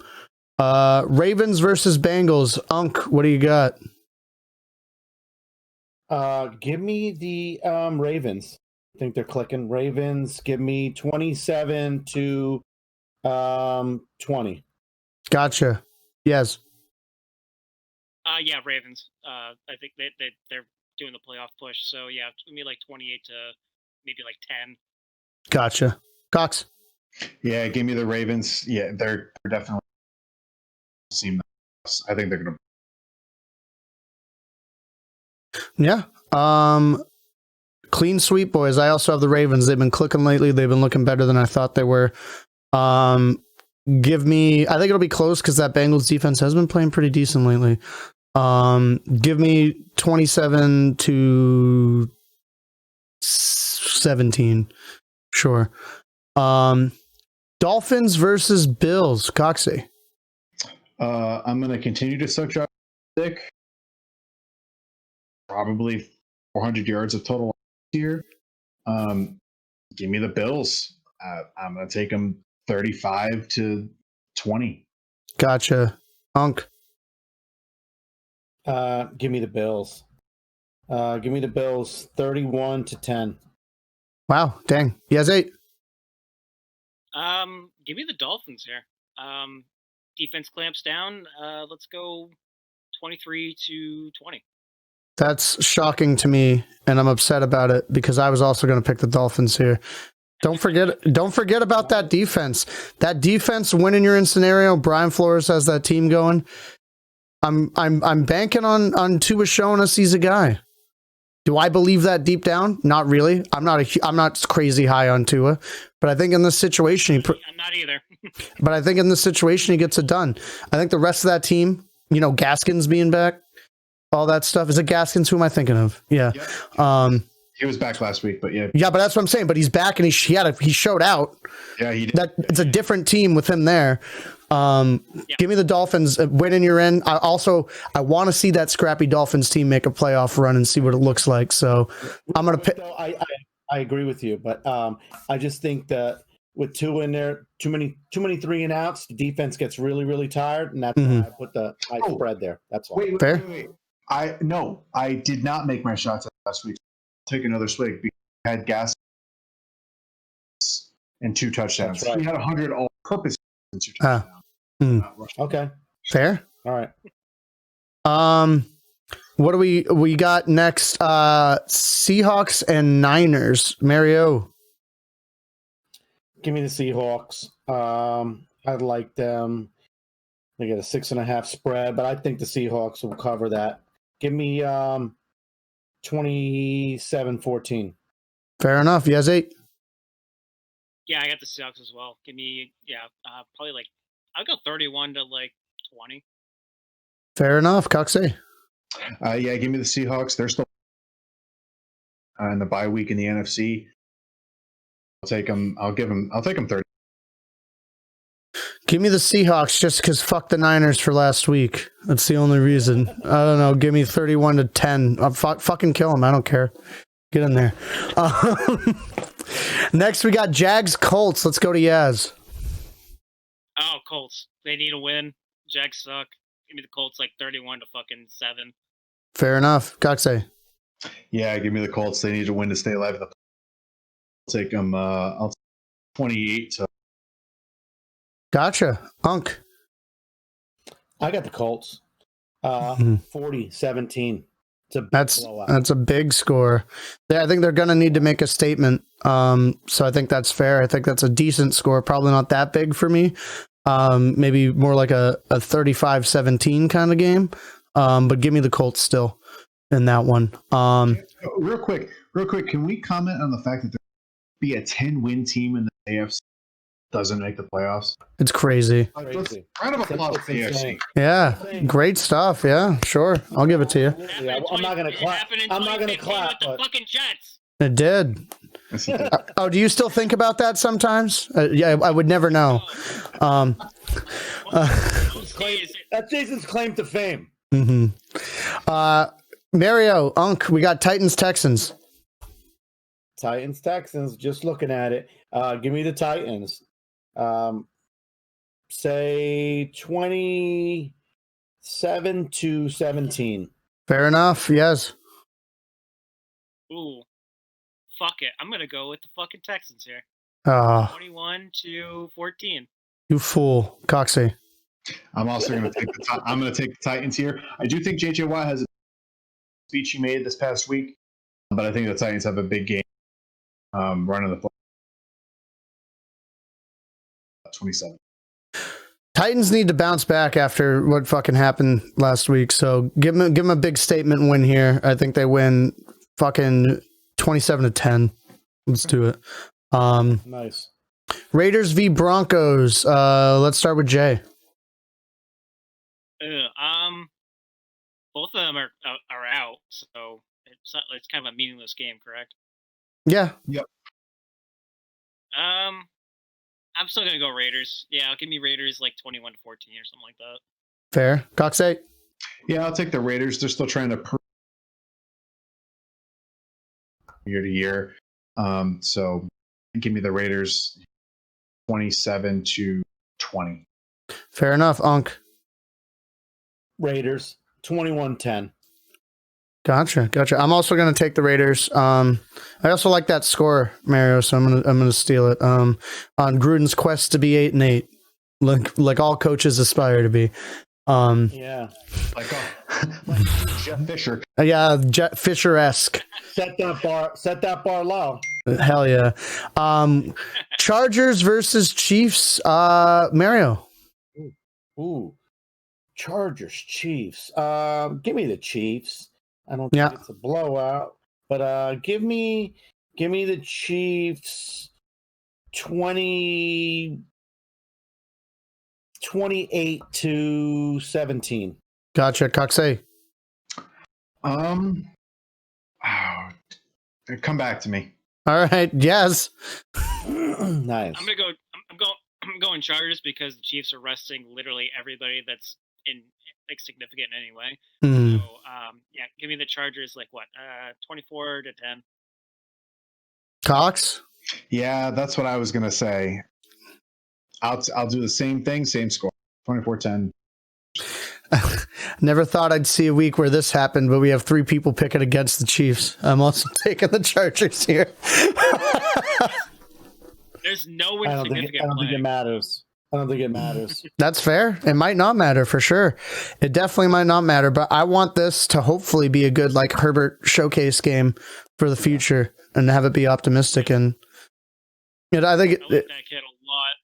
Ravens versus Bengals. Unk, what do you got? Give me the Ravens. I think they're clicking. Ravens, give me 27-20. Gotcha. Yes. Yeah, Ravens. I think they're doing the playoff push. So yeah, give me like 28 to maybe like 10. Gotcha. Cox. Yeah, give me the Ravens. Yeah, they're definitely team. I think they're gonna. Yeah. Clean sweep, boys. I also have the Ravens. They've been clicking lately. They've been looking better than I thought they were. Give me. I think it'll be close because that Bengals defense has been playing pretty decent lately. Give me 27-17. Sure. Dolphins versus Bills. Coxie. I'm going to continue to suck Josh Dick. Probably 400 yards of total here. Give me the Bills. I'm going to take them 35-20. Gotcha. Unk. Give me the Bills. Give me the Bills 31-10. Wow. Dang. Yes, 8. Give me the Dolphins here. Defense clamps down. Let's go 23-20. That's shocking to me, and I'm upset about it because I was also going to pick the Dolphins here. Don't forget about that defense. That defense, winning your in scenario. Brian Flores has that team going. I'm banking on Tua showing us he's a guy. Do I believe that deep down? Not really. I'm not crazy high on Tua, but I think in this situation, I'm not either. but I think in this situation he gets it done. I think the rest of that team, Gaskins being back, all that stuff. Is it Gaskins? Who am I thinking of? Yeah. Yep. He was back last week, but yeah, Yeah, but that's what I'm saying. But he's back and he showed out. yeah, he did. That it's a different team with him there. Give me the Dolphins winning your end. I want to see that scrappy Dolphins team make a playoff run and see what it looks like. So I'm gonna pick. I agree with you, but I just think that with two in there, too many 3 and outs, the defense gets really, really tired, and that's why I put the high spread there. That's why. Fair. I did not make my shots last week. I'll take another swig because I had gas and 2 touchdowns. That's right. He had 100 all-purpose and 2 touchdowns. Okay. Fair. All right. What do we got next? Seahawks and Niners. Mario. Give me the Seahawks. I'd like them. They get a 6.5 spread, but I think the Seahawks will cover that. Give me 27-14. Fair enough. Yes, 8. Yeah, I got the Seahawks as well. Give me probably like I'll go 31 to like 20. Fair enough. Coxey. Yeah, give me the Seahawks. They're still in the bye week in the NFC. I'll take them. I'll take them 30. Give me the Seahawks just because fuck the Niners for last week. That's the only reason. I don't know. Give me 31-10. Fucking kill them. I don't care. Get in there. Next, we got Jags Colts. Let's go to Yaz. Oh, Colts. They need a win. Jags suck. Give me the Colts like 31-7. Fair enough. Coxey. Yeah, give me the Colts. They need to win to stay alive. I'll take them. I'll take 28 to. Gotcha. Unk. I got the Colts. 40-17. It's a big blowout. That's a big score. I think they're going to need to make a statement. So I think that's fair. I think that's a decent score. Probably not that big for me. Maybe more like a 35-17 kind of game. But give me the Colts still in that one. Real quick. Can we comment on the fact that there be a 10-win team in the AFC doesn't make the playoffs? It's crazy. Crazy. Round of applause for the AFC. Yeah, great stuff. Yeah, sure. I'll give it to you. I'm not going to clap. I'm not going to clap. With the fucking Jets. It did. Oh, do you still think about that sometimes? Yeah, I would never know. That's Jason's claim to fame. Mario, Unk, we got Titans, Texans. Titans, Texans, just looking at it. Give me the Titans. Say 27-17. Fair enough. Yes. Ooh. Fuck it. I'm going to go with the fucking Texans here. 21-14. You fool. Coxey. I'm also going to take the Titans here. I do think JJ Watt has a speech he made this past week, but I think the Titans have a big game running the 27. Titans need to bounce back after what fucking happened last week. So give them a big statement win here. I think they win fucking 27-10. Let's do it. Nice. Raiders v Broncos. Let's start with Jay. Both of them are out, so it's kind of a meaningless game, correct? Yeah. Yep. I'm still gonna go Raiders. Yeah, give me Raiders like 21-14 or something like that. Fair. Coxey. Yeah, I'll take the Raiders. They're still trying to year to year. So give me the Raiders 27-20. Fair enough, Unk. Raiders 21-10. Gotcha. I'm also gonna take the Raiders. I also like that score, Mario, so I'm gonna steal it. On Gruden's quest to be 8-8, like all coaches aspire to be. Yeah. Like Jeff Fisher. Yeah, Fisher-esque. Set that bar low. Hell yeah. Chargers versus Chiefs. Mario. Ooh. Chargers, Chiefs. Give me the Chiefs. I don't think it's a blowout, but give me the Chiefs 28-17. Gotcha. Coxey. Come back to me. All right. Yes. Nice. I'm going Chargers because the Chiefs are resting literally everybody that's in like significant in any way. Hmm. So yeah, give me the Chargers 24-10. Cox. Yeah, that's what I was gonna say. I'll do the same thing, same score. 24-10. Never thought I'd see a week where this happened, but we have 3 people picking against the Chiefs. I'm also taking the Chargers here. There's no I don't think insignificant it play. matters. I don't think it matters. That's fair. It might not matter for sure. It definitely might not matter, but I want this to hopefully be a good like Herbert showcase game for the future and have it be optimistic. And I think I like that kid a lot.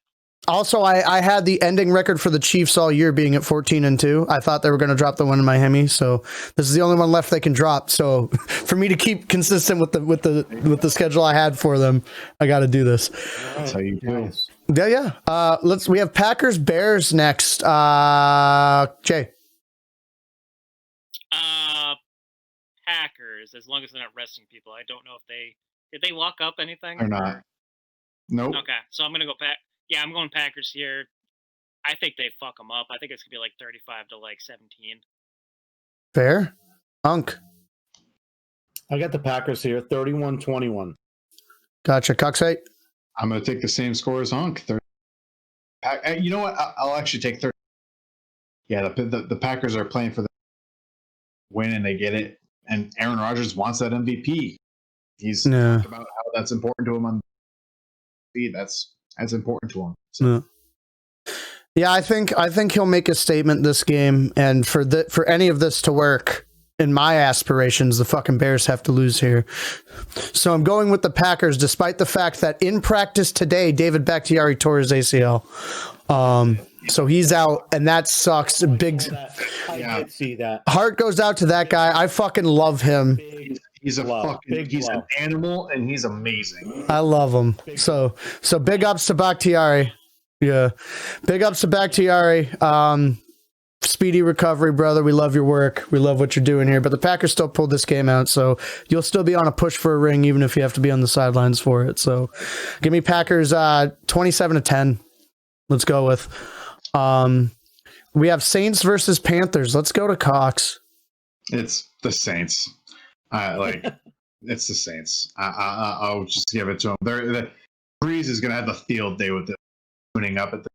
also I had the ending record for the Chiefs all year being at 14-2. I thought they were going to drop the one in Miami, so this is the only one left they can drop. So for me to keep consistent with the schedule I had for them, I got to do this. That's how you do. Nice. Yeah. We have Packers Bears next. Jay. Packers, as long as they're not resting people. I don't know if did they lock up anything? Or not. Nope. Okay, so I'm gonna go Yeah, I'm going Packers here. I think they fuck them up. I think it's gonna be like 35-17. Fair. Unk. I got the Packers here, 31-21. Gotcha. Coxite. I'm going to take the same score as Hunk. You know what? I'll actually take 30. Yeah, the Packers are playing for the win and they get it. And Aaron Rodgers wants that MVP. He's talked about how that's important to him on speed. That's important to him. So. Yeah, I think he'll make a statement this game, and for any of this to work, in my aspirations, the fucking Bears have to lose here. So I'm going with the Packers, despite the fact that in practice today, David Bakhtiari tore his ACL. So he's out, and that sucks. I did see that. Heart goes out to that guy. I fucking love him. He's an animal, and he's amazing. I love him. So big ups to Bakhtiari. Yeah, big ups to Bakhtiari. Speedy recovery, brother. We love your work. We love what you're doing here. But the Packers still pulled this game out, so you'll still be on a push for a ring, even if you have to be on the sidelines for it. So give me Packers 27-10. Let's go with. We have Saints versus Panthers. Let's go to Cox. It's the Saints. It's the Saints. I'll just give it to them. Breeze is going to have the field day with it, tuning up at the.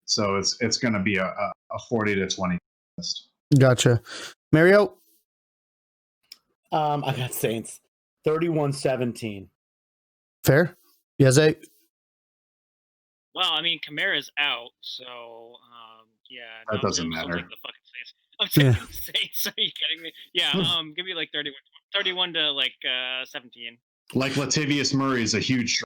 So it's going to be a 40-20 list. Gotcha. Mario? I got Saints. 31-17. Fair? Yes, Well, I mean, Kamara's out, so yeah. That doesn't I'm still matter. taking the fucking Saints. I'm taking the Saints. Are you kidding me? Yeah. Give me like 31 to 17. Like Latavius Murray is a huge.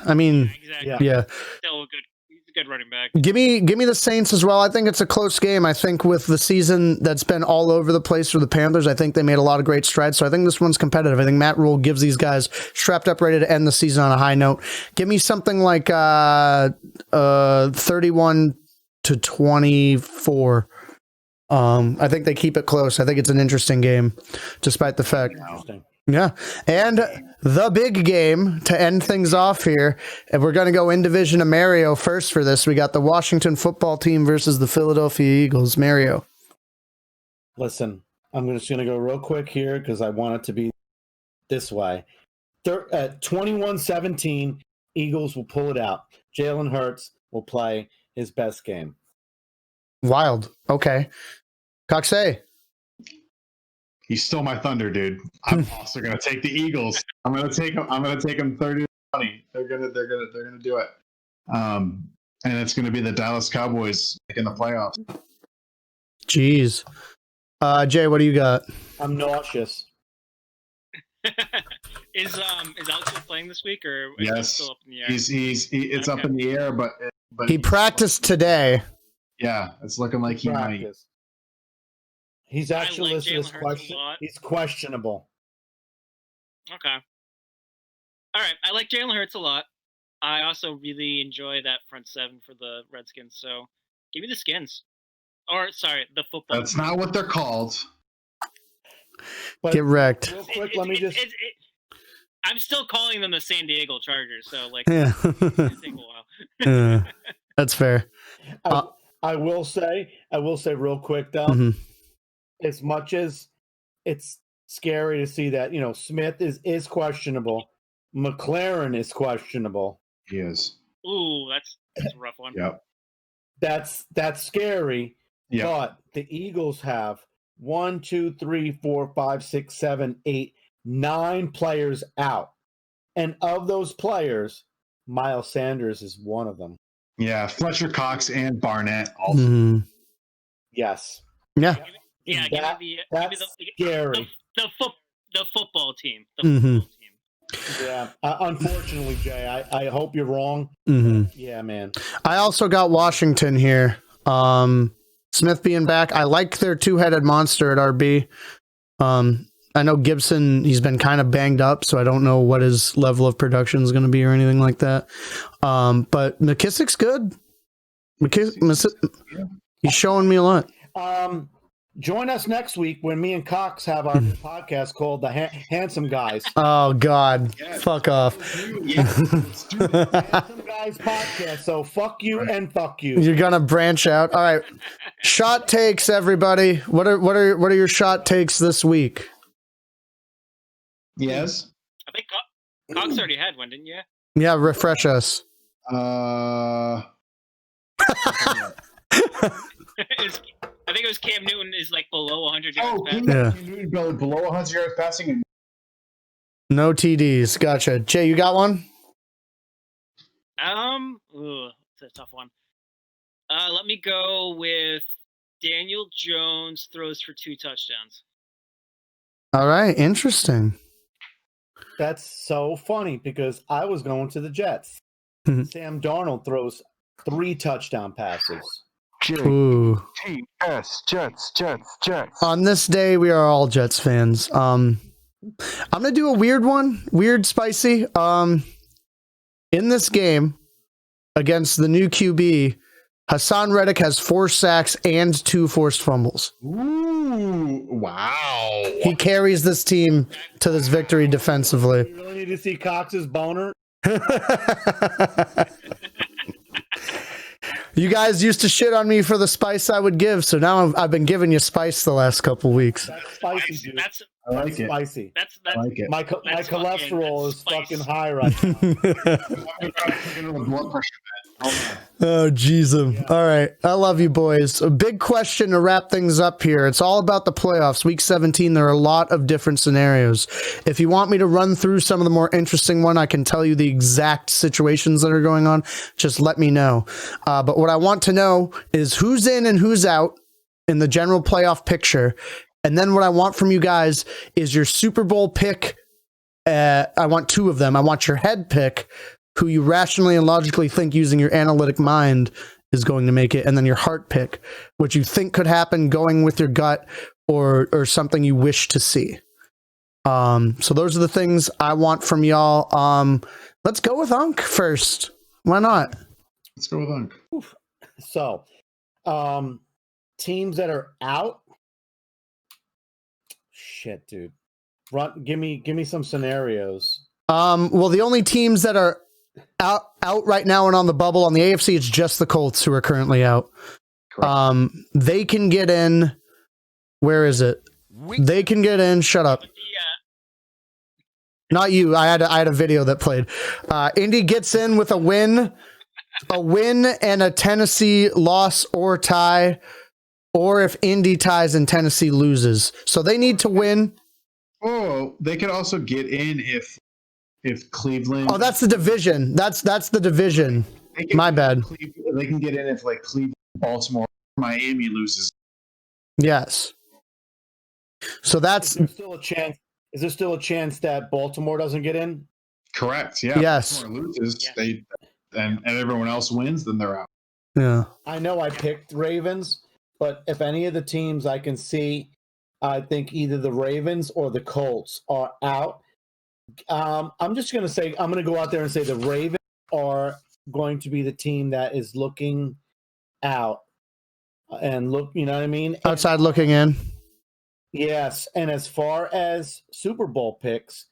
I mean, Exactly. yeah. Still good. He's a good running back. Give me the Saints as well. I think it's a close game. I think with the season that's been all over the place for the Panthers, I think they made a lot of great strides. So I think this one's competitive. I think Matt Rule gives these guys strapped up, ready to end the season on a high note. Give me something like 31-24. I think they keep it close. I think it's an interesting game, despite the fact. Interesting. Yeah. And the big game to end things off here, and we're going to go in division of Mario first for this. We got the Washington football team versus the Philadelphia Eagles. Mario. Listen, I'm just going to go real quick here because I want it to be this way. 21-17, Eagles will pull it out. Jalen Hurts will play his best game. Wild. Okay. Coxey. He stole my thunder, dude. I'm also going to take the Eagles. I'm going to take them 30-20. They're going to do it. And it's going to be the Dallas Cowboys making the playoffs. Jeez. Jay, what do you got? I'm nauseous. Is Alex still playing this week, or is Yes. he still up in the air? It's up in the air, but He practiced today. Yeah, it's looking like he might. Practice. He's actually like listed as Jalen Hurts a question. lot. He's questionable. Okay. All right. I like Jalen Hurts a lot. I also really enjoy that front seven for the Redskins. So give me the Skins. Or, sorry, the football. That's not what they're called. But Get wrecked. real quick, let me just. I'm still calling them the San Diego Chargers, so like Yeah. it's gonna take a while. Yeah. That's fair. I will say real quick though, Mhm. as much as it's scary to see that, Smith is questionable, McLaren is questionable. He is. Ooh, that's a rough one. Yep. That's scary. Yep. But the Eagles have 1, 2, 3, 4, 5, 6, 7, 8, 9 players out. And of those players, Miles Sanders is one of them. Yeah. Fletcher Cox and Barnett also. Mhm. Yes. Yeah. Yeah, That- give me That's the scary. the football team. The Mhm. football team. Yeah. Unfortunately, Jay, I hope you're wrong. Mhm. Yeah, man. I also got Washington here. Smith being back. I like their two-headed monster at RB. I know Gibson, he's been kind of banged up, so I don't know what his level of production is going to be or anything like that. But McKissick's good. He's showing me a lot. Join us next week when me and Cox have our podcast called the Handsome Guys. Oh, God. Fuck off. Handsome Guys podcast. So fuck you and fuck you. You're going to branch out. All right. Shot takes, everybody. What are your shot takes this week? Yes. I think Cox already had one, didn't you? Yeah, refresh us. I think it was Cam Newton is like below 100 yards Oh, passing. Yeah. below 100 yards passing. And No TDs. Gotcha. Jay, you got one? It's a tough one. Let me go with Daniel Jones throws for 2 touchdowns. All right. Interesting. That's so funny because I was going to the Jets. Mhm. Sam Darnold throws 3 touchdown passes. Ooh. Jets. On this day, we are all Jets fans. I'm gonna do a weird one, weird, spicy. In this game against the new QB, Hassan Reddick has 4 sacks and 2 forced fumbles. Ooh, wow. He carries this team to this victory defensively. You really need to see Cox's boner. You guys used to shit on me for the spice I would give, so now I've been giving you spice the last couple weeks. That's spicy, dude. That's I like it. Spicy. that's I like it. My That's cholesterol is spice. fucking high right now. Blood pressure. Oh, jeez. All right. I love you, boys. A big question to wrap things up here. It's all about the playoffs. Week 17, there are a lot of different scenarios. If you want me to run through some of the more interesting one, I can tell you the exact situations that are going on. Just let me know. But what I want to know is who's in and who's out in the general playoff picture. And then what I want from you guys is your Super Bowl pick. I want 2 of them. I want your head pick, who you rationally and logically think using your analytic mind is going to make it, and then your heart pick, what you think could happen going with your gut or something you wish to see. So those are the things I want from y'all. Let's go with Unc first. Why not? Let's go with Unc. So, teams that are out. Shit, dude. Give me some scenarios. Well, the only teams that are out right now and on the bubble on the AFC, it's just the Colts who are currently out. Correct. They can get in. Where is it? They can get in. Shut up. Not you. I had a video that played. Indy gets in with a win and a Tennessee loss or tie, or if Indy ties and Tennessee loses. So they need to win. Oh, they could also get in if Cleveland. Oh, that's the division. That's the division. they can- My bad. They can get in if like Cleveland, Baltimore, Miami loses. Yes. So that's Is there still a chance? Is there still a chance that Baltimore doesn't get in? Correct. Yeah. Yes. Baltimore loses. Yeah. And everyone else wins, then they're out. yeah. I know I picked Ravens, but if any of the teams I can see, I think either the Ravens or the Colts are out. I'm just going to say, I'm going to go out there and say the Ravens are going to be the team that is looking out and look, you know what I mean? And- Outside looking in. yes. And as far as Super Bowl picks,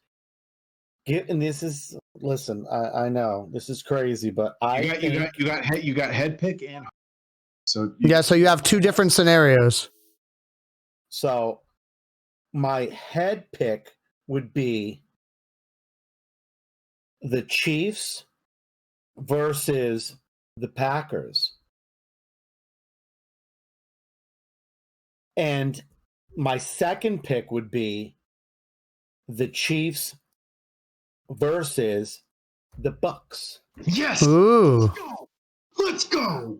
And this is listen. I know this is crazy, but You got head pick and so Yeah, so you have two different scenarios. so my head pick would be the Chiefs versus the Packers. And my second pick would be the Chiefs versus the Bucks. Yes, Ooh, let's go.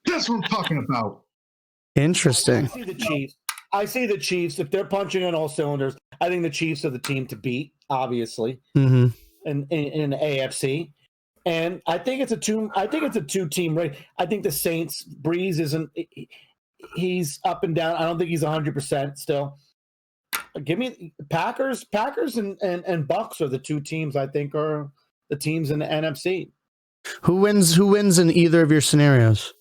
That's what I'm talking about. interesting. I see the Chiefs. I see the Chiefs. If they're punching on all cylinders, I think the Chiefs are the team to beat, obviously, Hmm. in the AFC. And I think it's a two-team race. I think the Saints, Breeze isn't. He's up and down. I don't think he's 100% still. Give me Packers and Bucks are the two teams I think are the teams in the NFC. Who wins in either of your scenarios?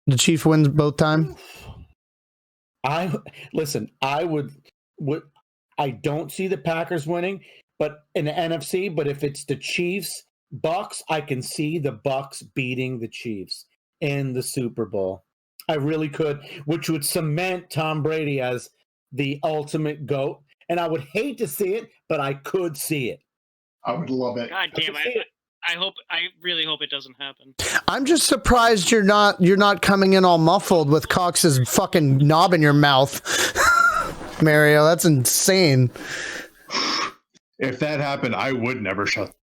The Chief wins both time? I don't see the Packers winning, but in the NFC, but if it's the Chiefs, Bucks, I can see the Bucks beating the Chiefs in the Super Bowl. I really could, which would cement Tom Brady as the ultimate GOAT. And I would hate to see it, but I could see it. I would love it. God damn, I really hope it doesn't happen. I'm just surprised you're not coming in all muffled with Cox's fucking knob in your mouth. Mario, that's insane. If that happened, I would never shut.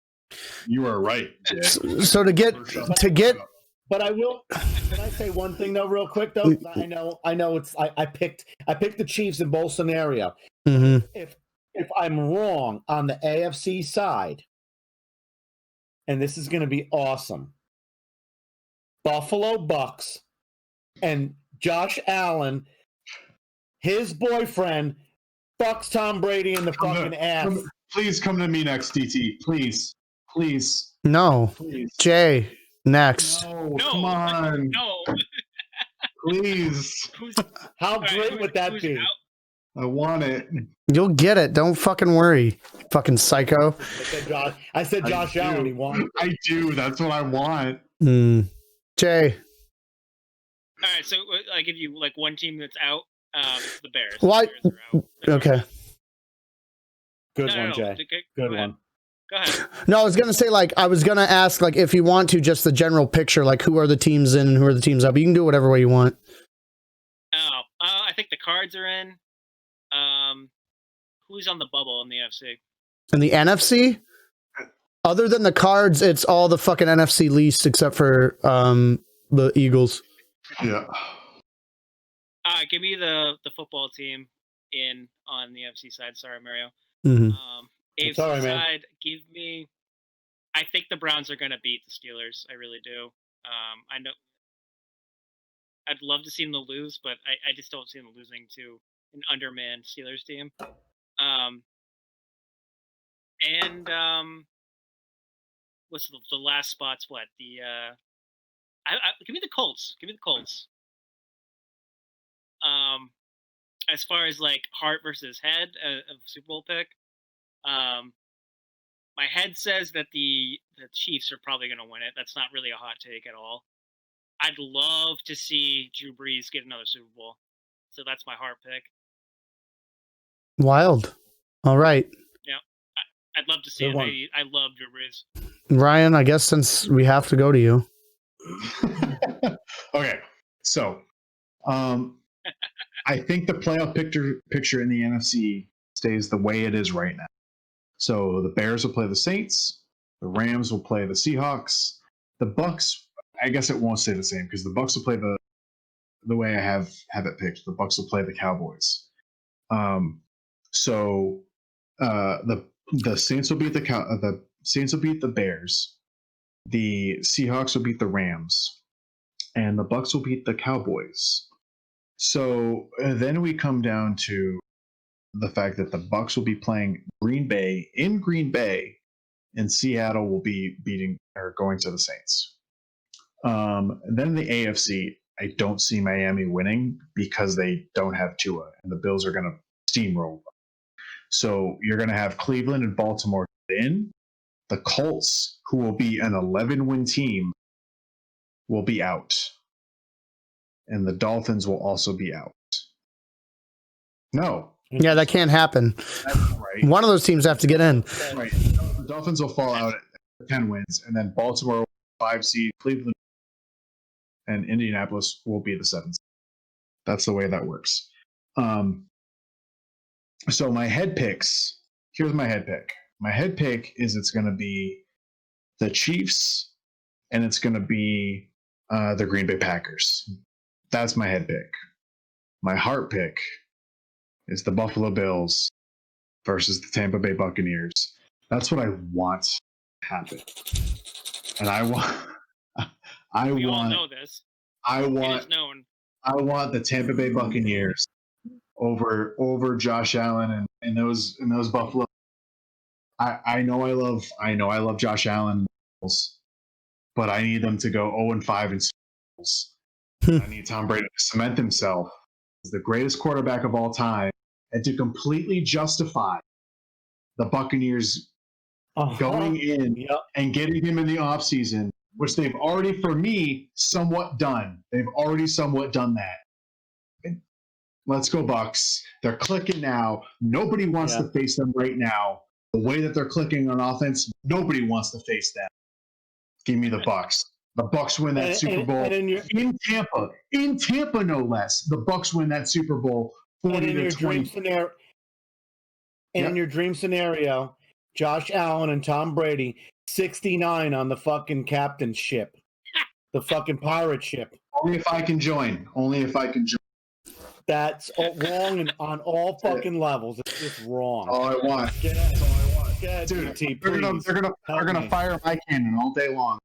You are right, Jay. So to get But I will. Can I say one thing though, real quick though? I know. It's I picked the Chiefs in both scenario. Mhm. If I'm wrong on the AFC side, and this is going to be awesome, Buffalo Bucks and Josh Allen, his boyfriend, fucks Tom Brady in the fucking ass. Please come to me next, DT. Please. No. Please. Jay, next. No, come on. No. Please. How great would that be? I want it. You'll get it. Don't fucking worry. Fucking psycho. I said Josh Allen. He won. I do. That's what I want. Jay. All right, so I give you like one team that's out. It's the Bears. Why? The Bears are out. Okay. Good one, Jay. Good one. Go ahead. No, I was gonna say I was gonna ask if you want to just the general picture, who are the teams in and who are the teams up. You can do it whatever way you want. Oh, I think the Cards are in. Who's on the bubble in the NFC? In the NFC, other than the Cards, it's all the fucking NFC least except for the Eagles. Yeah. Give me the football team in on the NFC side. Sorry, Mario. Mm-hmm. AFC Sorry, man. side, give me. I think the Browns are going to beat the Steelers. I really do. I know. I'd love to see them lose, but I just don't see them losing to an undermanned Steelers team. What's the last spot's what? The give me the Colts. Give me the Colts. As far as heart versus head of Super Bowl pick, my head says that the Chiefs are probably going to win it. That's not really a hot take at all. I'd love to see Drew Brees get another Super Bowl. So that's my heart pick. Wild. All right. Yeah. I'd love to see it. I love Drew Brees. Ryan, I guess since we have to go to you. Okay. So, I think the playoff picture in the NFC stays the way it is right now. So the Bears will play the Saints. The Rams will play the Seahawks. The Bucks, I guess it won't stay the same because the Bucks will play the way I have it picked. The Bucks will play the Cowboys. So the Saints will beat the Saints will beat the Bears. The Seahawks will beat the Rams, and the Bucks will beat the Cowboys. So then we come down to the fact that the Bucks will be playing Green Bay in Green Bay, and Seattle will be going to the Saints. And then the AFC, I don't see Miami winning because they don't have Tua, and the Bills are going to steamroll. So you're going to have Cleveland and Baltimore in. The Colts, who will be an 11-win team, will be out. And the Dolphins will also be out. No. Yeah, that can't happen. That's right. One of those teams have to get in. Right. The Dolphins will fall out at 10 wins, and then Baltimore will be 5 seed, Cleveland and Indianapolis will be the 7th. That's the way that works. So my head picks, here's my head pick. My head pick is it's going to be the Chiefs and it's going to be the Green Bay Packers. That's my head pick. My heart pick is the Buffalo Bills versus the Tampa Bay Buccaneers. That's what I want to happen. And We all know this. I It want is known. I want the Tampa Bay Buccaneers over Josh Allen and those Buffalo. I know I love Josh Allen, but I need them to go 0-5 in Super Bowls. I need Tom Brady to cement himself as the greatest quarterback of all time and to completely justify the Buccaneers going in and getting him in the offseason, which they've already, for me, somewhat done. They've already somewhat done that. Let's go Bucks. They're clicking now. Nobody wants to face them right now. The way that they're clicking on offense, nobody wants to face them. Give me the Bucks. The Bucks win that Super Bowl in Tampa, no less. The Bucks win that Super Bowl 40-20. In your dream scenario, Josh Allen and Tom Brady, 69 on the fucking captain ship, the fucking pirate ship. Only if I can join. That's wrong on all fucking levels. It's just wrong. All I want. Get ahead, Dude, DT, they're gonna fire my cannon all day long.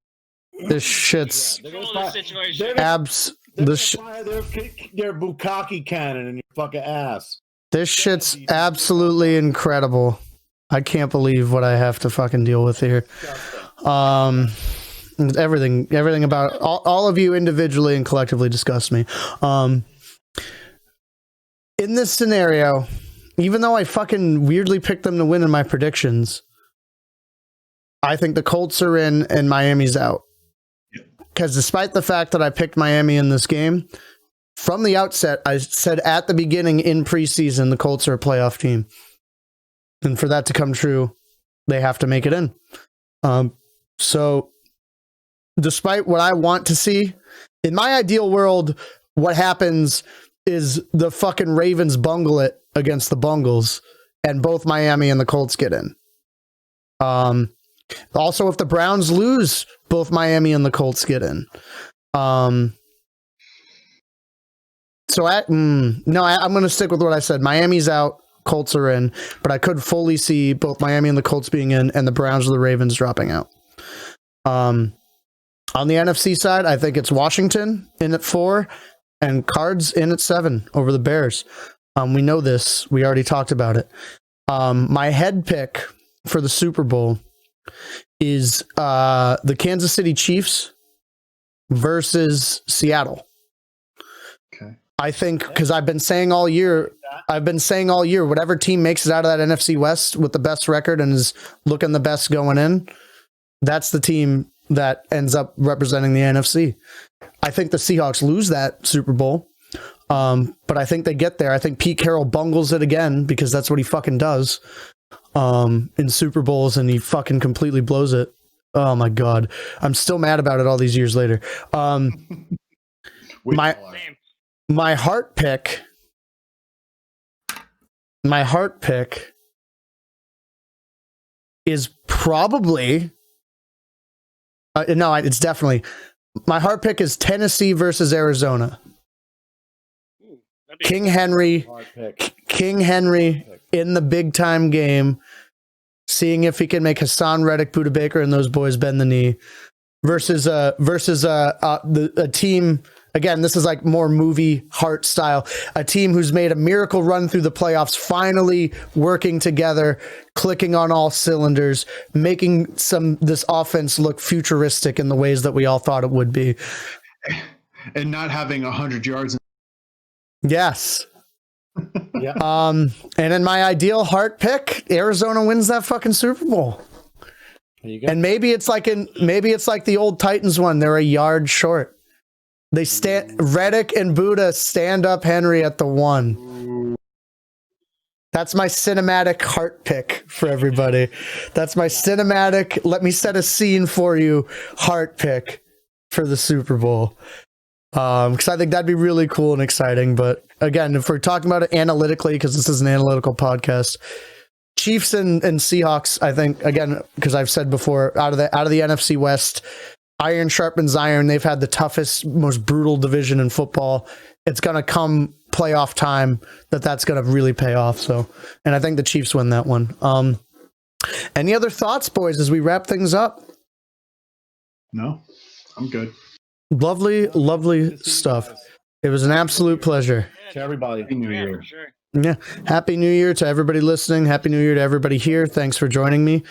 This shit's they're Control gonna the situation. fire their Bukkake cannon in your fucking ass. This shit's absolutely incredible. I can't believe what I have to fucking deal with here. Everything about all of you individually and collectively disgusts me. In this scenario, even though I fucking weirdly picked them to win in my predictions, I think the Colts are in and Miami's out. Because despite the fact that I picked Miami in this game, from the outset, I said at the beginning in preseason, the Colts are a playoff team. And for that to come true, they have to make it in. So despite what I want to see, in my ideal world, what happens is the fucking Ravens bungle it against the Bungles, and both Miami and the Colts get in. Also, if the Browns lose, both Miami and the Colts get in. I'm going to stick with what I said. Miami's out, Colts are in, but I could fully see both Miami and the Colts being in, and the Browns or the Ravens dropping out. On the NFC side, I think it's Washington in at 4 and Cards in at 7 over the Bears. We know this. We already talked about it. My head pick for the Super Bowl is the Kansas City Chiefs versus Seattle. Okay. I think because I've been saying all year, whatever team makes it out of that NFC West with the best record and is looking the best going in, that's the team that ends up representing the NFC. I think the Seahawks lose that Super Bowl, but I think they get there. I think Pete Carroll bungles it again because that's what he fucking does in Super Bowls, and he fucking completely blows it. Oh my God. I'm still mad about it all these years later. My heart pick is probably it's definitely my heart pick is Tennessee versus Arizona. Ooh, that'd be King Henry in the big time game, seeing if he can make Hassan Reddick, Buda Baker, and those boys bend the knee versus a team. Again, this is like more movie heart style. A team who's made a miracle run through the playoffs, finally working together, clicking on all cylinders, making this offense look futuristic in the ways that we all thought it would be. And not having 100 yards. Yes. Yeah. And in my ideal heart pick, Arizona wins that fucking Super Bowl. There you go. And maybe it's like the old Titans one. They're a yard short. They stand Reddick and Buddha stand up Henry at the 1. That's my cinematic heart pick for everybody. That's my cinematic, let me set a scene for you heart pick for the Super Bowl. Because I think that'd be really cool and exciting. But again, if we're talking about it analytically, because this is an analytical podcast, Chiefs and Seahawks, I think, again, because I've said before, out of the NFC West, iron sharpens iron. They've had the toughest, most brutal division in football. It's going to come playoff time that's going to really pay off. So, and I think the Chiefs win that one. Any other thoughts, boys, as we wrap things up? No, I'm good. Lovely, lovely stuff. It was an absolute pleasure. To everybody. Happy New Yeah, Year. for sure. Yeah. Happy New Year to everybody listening. Happy New Year to everybody here. Thanks for joining me.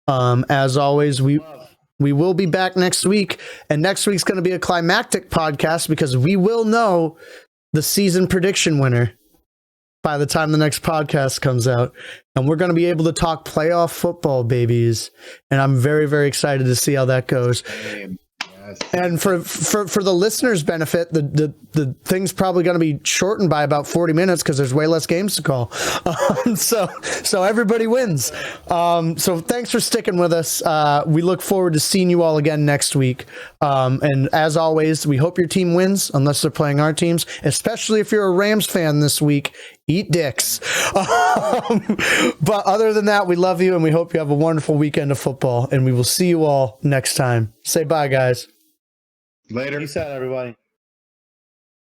As always, we will be back next week, and next week's going to be a climactic podcast because we will know the season prediction winner by the time the next podcast comes out, and we're going to be able to talk playoff football, babies. And I'm very, very excited to see how that goes. Yes. And for the listeners' benefit, the thing's probably going to be shortened by about 40 minutes because there's way less games to call. So everybody wins. So thanks for sticking with us. We look forward to seeing you all again next week. And as always, we hope your team wins, unless they're playing our teams, especially if you're a Rams fan this week. Eat dicks. But other than that, we love you and we hope you have a wonderful weekend of football. And we will see you all next time. Say bye, guys. Later. Peace out, everybody.